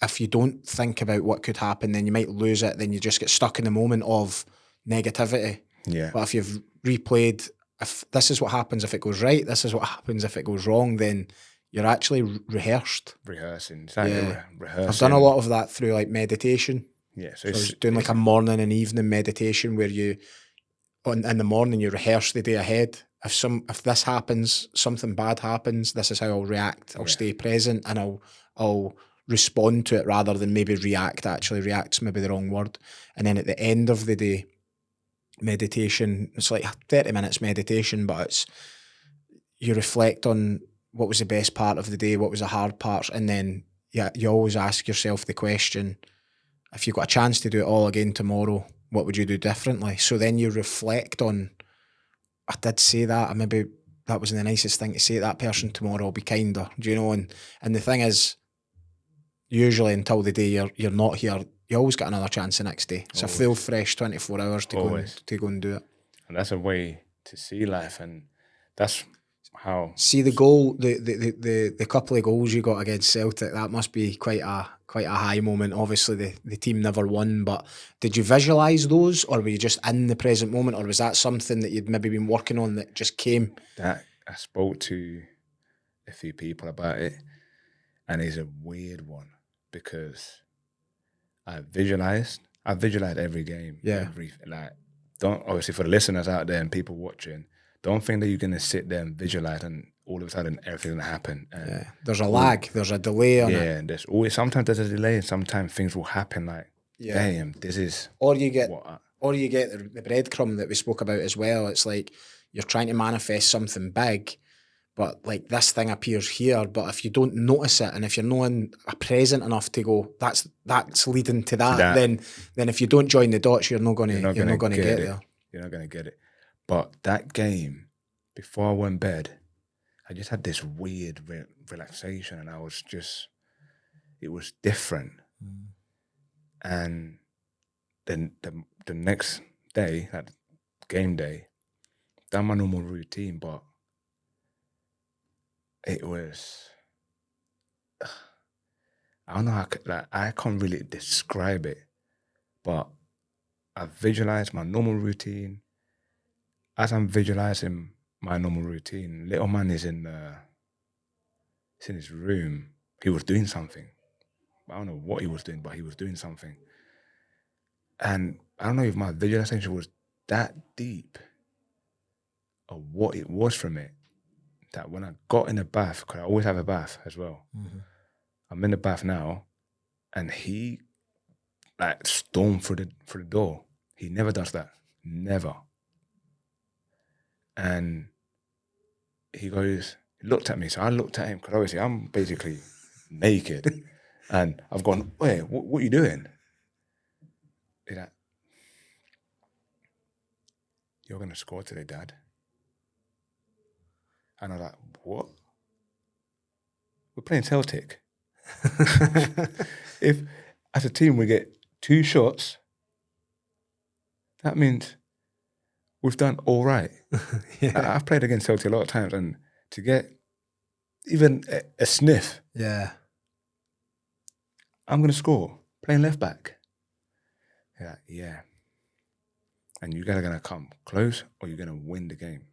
if you don't think about what could happen, then you might lose it, then you just get stuck in the moment of negativity. Yeah. But if you've replayed, if this is what happens if it goes right, this is what happens if it goes wrong, then you're actually rehearsed. Rehearsing. It's like rehearsing. I've done a lot of that through like meditation. Yeah. So I was doing like a morning and evening meditation where you, in the morning, you rehearse the day ahead. If this happens, something bad happens, this is how I'll react. I'll stay present and I'll respond to it rather than maybe react. Actually, react's maybe the wrong word. And then at the end of the day, meditation, it's like 30 minutes meditation, but you reflect on what was the best part of the day, what was the hard parts, and then you always ask yourself the question, if you got a chance to do it all again tomorrow, what would you do differently? So then you reflect on, I did say that, maybe that wasn't the nicest thing to say to that person, tomorrow I'll be kinder, do you know? And the thing is, usually until the day you're not here, you always get another chance the next day. It's always. A full fresh 24 hours to go and do it. And that's a way to see life, and that's how. See the goal, the couple of goals you got against Celtic, that must be quite a high moment. Obviously the team never won, but did you visualise those, or were you just in the present moment, or was that something that you'd maybe been working on that just came? That I spoke to a few people about it, and it's a weird one because I visualised every game. Yeah. Don't, obviously for the listeners out there and people watching, don't think that you're going to sit there and visualise and all of a sudden everything's going to happen. And there's a lag, there's a delay on it. Yeah, and sometimes there's a delay and sometimes things will happen like, damn, this is... Or you get the breadcrumb that we spoke about as well. It's like you're trying to manifest something big, but like this thing appears here, but if you don't notice it and if you're not present enough to go, that's leading to that. Then if you don't join the dots, you're not going to get there. You're not going to get it. But that game, before I went to bed, I just had this weird relaxation, and it was different. And then the next day, that game day, done my normal routine, but it was, I don't know I can't really describe it, but I visualized my normal routine. As I'm visualizing my normal routine, little man is in his room. He was doing something. I don't know what he was doing, but he was doing something. And I don't know if my visualization was that deep or what it was from it, that when I got in the bath, because I always have a bath as well. Mm-hmm. I'm in the bath now, and he like stormed through the door. He never does that. Never. And he looked at me. So I looked at him, because obviously I'm basically naked. And I've gone, wait, what are you doing? He's like, you're going to score today, Dad. And I'm like, what? We're playing Celtic. If, as a team, we get 2 shots, that means we've done all right. Yeah. I've played against Celtic a lot of times, and to get even a sniff, I'm going to score, playing left back. Yeah. And you guys are going to come close, or you're going to win the game.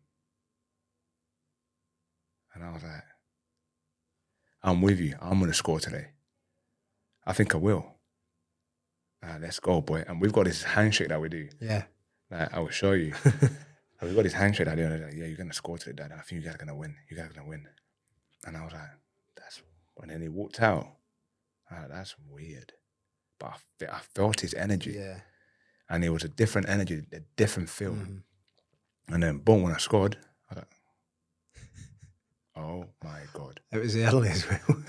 And I was like, I'm with you. I'm going to score today. I think I will. Let's go, boy. And we've got this handshake that we do. Yeah. Like, I will show you. We've got this handshake that I do. And like, yeah, you're going to score today, Dad. I think you guys are going to win. You guys are going to win. And I was like, and then he walked out. That's weird. But I felt his energy. Yeah. And it was a different energy, a different feel. Mm-hmm. And then, boom, when I scored, I was like, oh my God. It was early as well.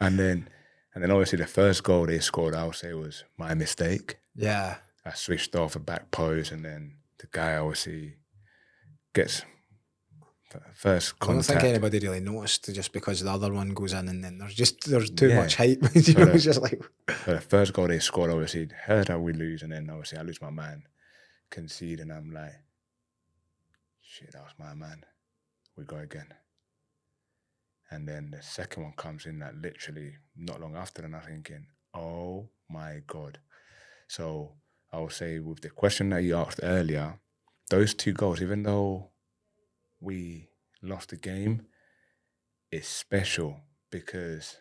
And then obviously the first goal they scored, I would say, was my mistake. Yeah. I switched off a back post, and then the guy obviously gets first I don't contact. think anybody really noticed just because the other one goes in and then there's too much hype. You know, it's just like... So the first goal they scored, obviously, heard how we lose, and then obviously I lose my man, concede, and I'm like, shit, that was my man. We go again. And then the second one comes in like literally not long after, and I'm thinking, oh my God. So I will say with the question that you asked earlier, those 2 goals, even though we lost the game, it's special because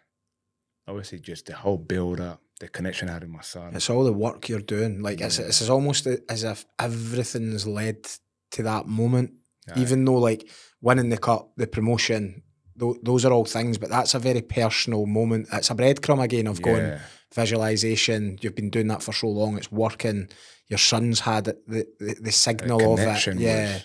obviously just the whole build-up, the connection I had with my son. It's all the work you're doing. Like, it's almost as if everything's led to that moment. Aye. Even though, like, winning the cup, the promotion, those are all things, but that's a very personal moment. It's a breadcrumb again of going, visualisation, you've been doing that for so long, it's working. Your son's had the signal of it. Yeah.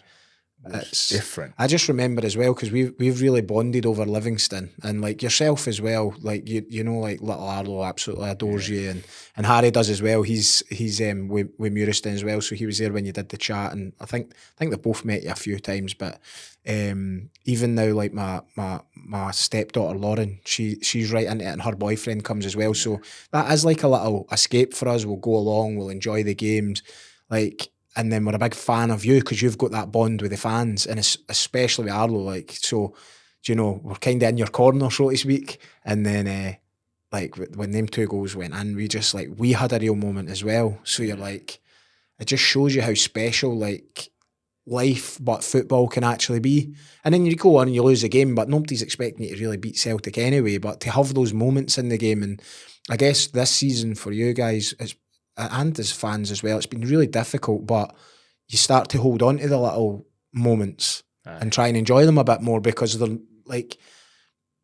It's different. I just remember as well, because we've really bonded over Livingston, and like yourself as well, like you know, like little Arlo absolutely adores you, and Harry does as well. He's with Muriston as well, so he was there when you did the chat, and I think they both met you a few times. But even now, like my stepdaughter Lauren, she's right into it, and her boyfriend comes as well. So that is like a little escape for us. We'll go along, we'll enjoy the games, like. And then we're a big fan of you because you've got that bond with the fans, and especially with Arlo. Like, so, you know, we're kind of in your corner, so to speak. And then, like, when them 2 goals went in, we had a real moment as well. So you're like, it just shows you how special, like, life but football can actually be. And then you go on and you lose the game, but nobody's expecting you to really beat Celtic anyway. But to have those moments in the game, and I guess this season for you guys, and as fans as well, it's been really difficult, but you start to hold on to the little moments and try and enjoy them a bit more, because they're like,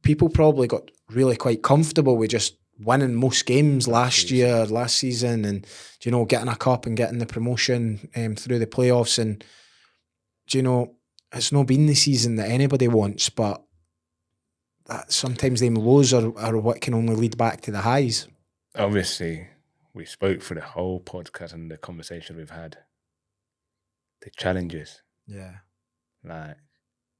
people probably got really quite comfortable with just winning most games last season, and, you know, getting a cup and getting the promotion through the playoffs, and, you know, it's not been the season that anybody wants, but that sometimes them lows are what can only lead back to the highs. Obviously, we spoke for the whole podcast and the conversation we've had. The challenges. Yeah. Like,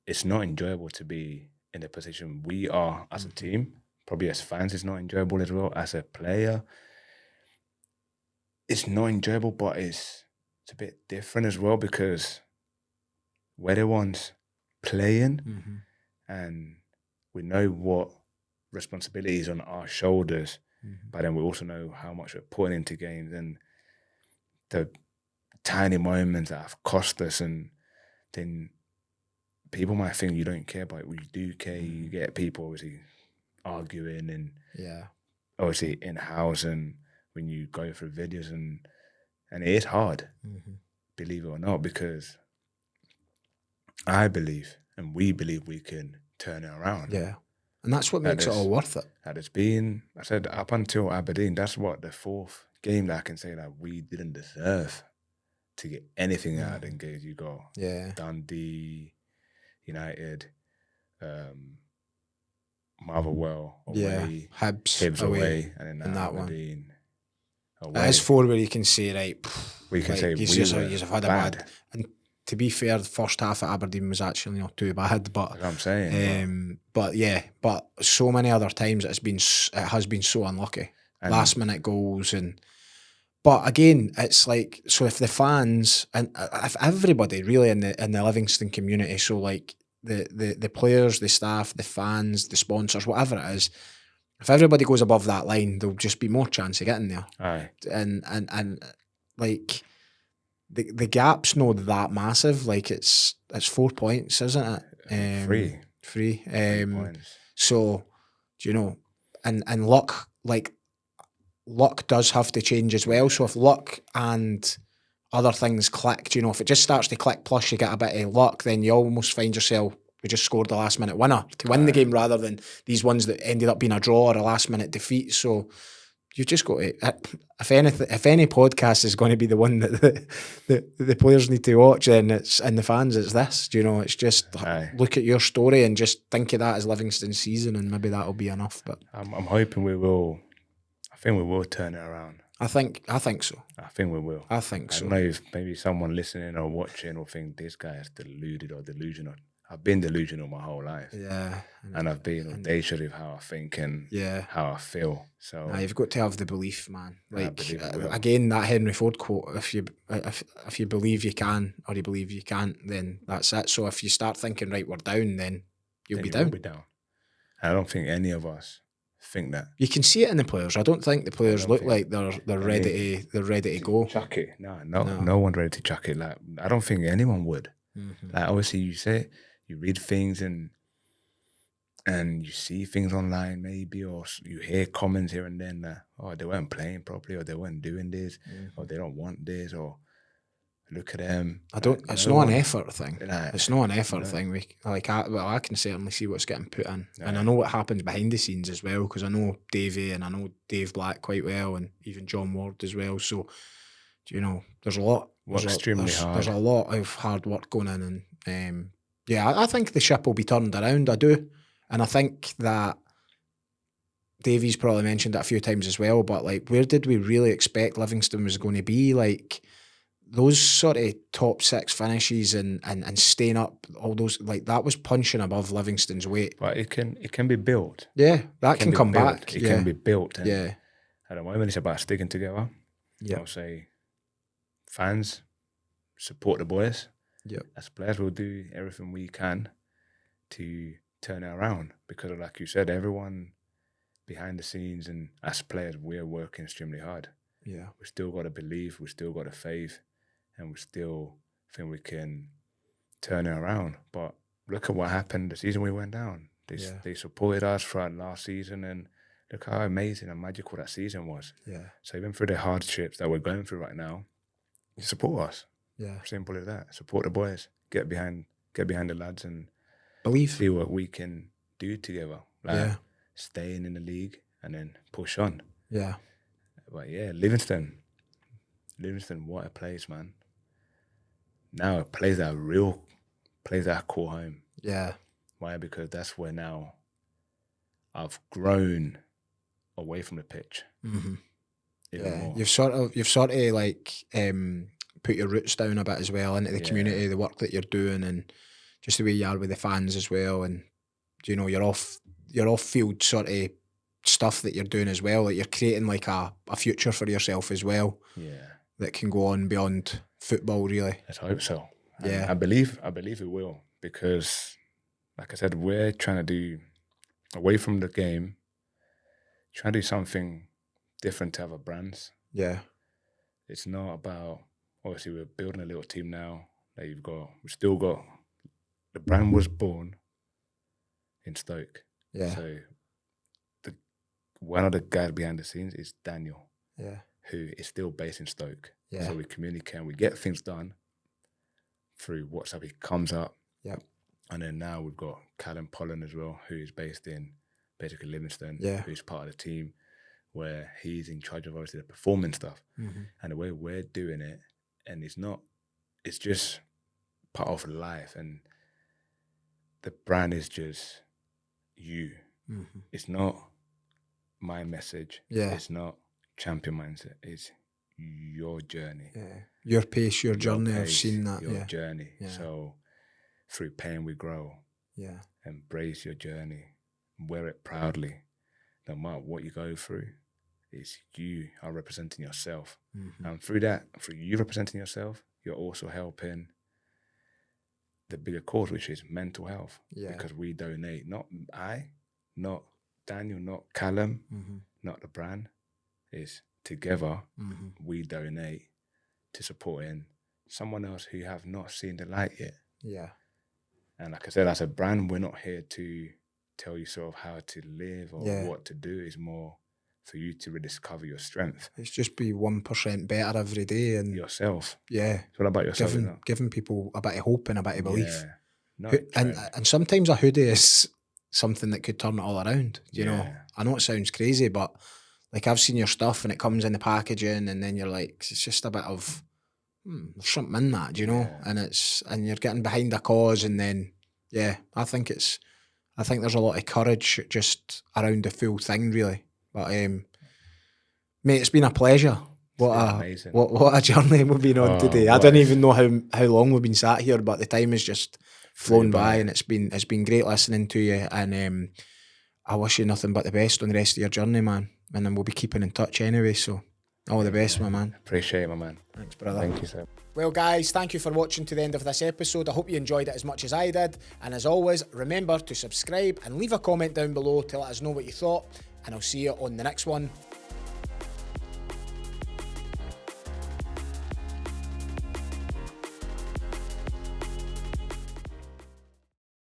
it's not enjoyable to be in the position we are as a team. Probably as fans, it's not enjoyable as well. As a player, it's not enjoyable, but it's a bit different as well, because we're the ones playing, and we know what responsibility is on our shoulders. But then we also know how much we're putting into games, and the tiny moments that have cost us. And then people might think you don't care, but we do care. You get people obviously arguing, and obviously in house, and when you go through videos, and it is hard, believe it or not, because I believe and we believe we can turn it around. Yeah. And that's what makes it all worth it. And it's been, I said, up until Aberdeen, that's what the 4th game that I can say that we didn't deserve to get anything out of the game. You got Dundee, United, Motherwell away, Hibs away, and then Aberdeen away. It is 4 where you can say, right, we can say you've had a bad. And to be fair, the first half at Aberdeen was actually not too bad, but like I'm saying, but so many other times it has been so unlucky, and last minute goals, but again, it's like, so if the fans and if everybody really in the Livingston community, so like the players, the staff, the fans, the sponsors, whatever it is, if everybody goes above that line, there'll just be more chance of getting there. Aye. And like. The gap's not that massive. Like it's 4 points, isn't it? 3 points. So, you know, and luck does have to change as well. So if luck and other things click, you know, if it just starts to click, plus you get a bit of luck, then you almost find yourself, we just scored the last minute winner to win the game, rather than these ones that ended up being a draw or a last minute defeat. So you've just got to, if any podcast is going to be the one that the players need to watch, then it's, and the fans, it's this. You know, it's just look at your story and just think of that as Livingston's season, and maybe that'll be enough. But I'm hoping we will. I think we will turn it around. I think so. I think we will. I think I so. don't know if maybe someone listening or watching will think this guy is deluded or delusional. I've been delusional my whole life. Yeah. And I've been audacious with how I think and how I feel. So nah, you've got to have the belief, man. Like, believe it will. again, that Henry Ford quote, if you believe you can or you believe you can't, then that's it. So if you start thinking, right, we're down, then you'll be down. Will be down. I don't think any of us think that. You can see it in the players. I don't think the players look like they're ready to go. Chuck it. No one's ready to chuck it. Like, I don't think anyone would. Mm-hmm. Like, obviously you read things and you see things online maybe, or you hear comments here and then that, oh, they weren't playing properly, or they weren't doing this, or they don't want this, or look at them. It's not an effort thing. It's not an effort thing. I can certainly see what's getting put in, and I know what happens behind the scenes as well, because I know Davey and I know Dave Black quite well, and even John Ward as well. So, you know, there's a lot. Extremely hard. There's a lot of hard work going in, and I think the ship will be turned around. I do, and I think that Davey's probably mentioned it a few times as well. But like, where did we really expect Livingston was going to be? Like, those sort of top 6 finishes and staying up, all those, like, that was punching above Livingston's weight. But it can be built. Yeah, that can come back. It can be built. And yeah. At the moment, it's about sticking together. Yeah. I'll say fans, support the boys. Yep. As players, we'll do everything we can to turn it around, because like you said, everyone behind the scenes and as players, we're working extremely hard. Yeah. We still got to believe, we still got to faith, and we still think we can turn it around. But look at what happened the season we went down. They supported us throughout last season, and look how amazing and magical that season was. Yeah. So even through the hardships that we're going through right now, you support us. Yeah. Simple as that. Support the boys. Get behind the lads and believe. See what we can do together. Like staying in the league and then push on. Yeah. But Livingston, what a place, man. Now a place that I call home. Yeah. Why? Because that's where now I've grown away from the pitch. Mm-hmm. Even more. You've sort of like put your roots down a bit as well into the community, the work that you're doing, and just the way you are with the fans as well. And you know, your off field sort of stuff that you're doing as well. Like, you're creating like a future for yourself as well. Yeah. That can go on beyond football, really. Let's hope so. Yeah. I believe it will, because like I said, we're trying to do away from the game, trying to do something different to other brands. Yeah. It's not about, obviously we're building a little team now that we still got, the brand was born in Stoke. Yeah. So one of the guys behind the scenes is Daniel. Yeah. Who is still based in Stoke. Yeah. So we communicate and we get things done through WhatsApp. He comes up. Yep. And then now we've got Callum Pollen as well, who is based in basically Livingston, who's part of the team, where he's in charge of obviously the performance stuff. Mm-hmm. And the way we're doing it, and it's just part of life, and the brand is just you. Mm-hmm. It's not my message. Yeah. It's not champion mindset. It's your journey. Yeah. Your pace, your journey. I've seen that. Your journey. Yeah. So through pain we grow. Yeah. Embrace your journey. Wear it proudly. No matter what you go through, it's you are representing yourself. Mm-hmm. And through you representing yourself, you're also helping the bigger cause, which is mental health. Yeah. Because we donate, not Daniel, not Callum, not the brand. Is together we donate to supporting someone else who have not seen the light yet. Yeah. And like I said, as a brand, we're not here to tell you sort of how to live or what to do. It's more for you to rediscover your strength. It's just be 1% better every day, and yourself. Yeah. It's all about yourself. Giving people a bit of hope and a bit of belief. Yeah. And sometimes a hoodie is something that could turn it all around. You know, I know it sounds crazy, but like, I've seen your stuff and it comes in the packaging, and then you're like, it's just a bit of there's something in that, you know, and you're getting behind a cause, and then I think there's a lot of courage just around the full thing, really. But mate, it's been a pleasure. amazing. What a journey we've been on today. I don't even know how long we've been sat here, but the time has just flown by, and it's been great listening to you. And I wish you nothing but the best on the rest of your journey, man. And then we'll be keeping in touch anyway. So all the best, my man. Appreciate it, my man. Thanks, brother. Thank you, sir. Well, guys, thank you for watching to the end of this episode. I hope you enjoyed it as much as I did. And as always, remember to subscribe and leave a comment down below to let us know what you thought. And I'll see you on the next one.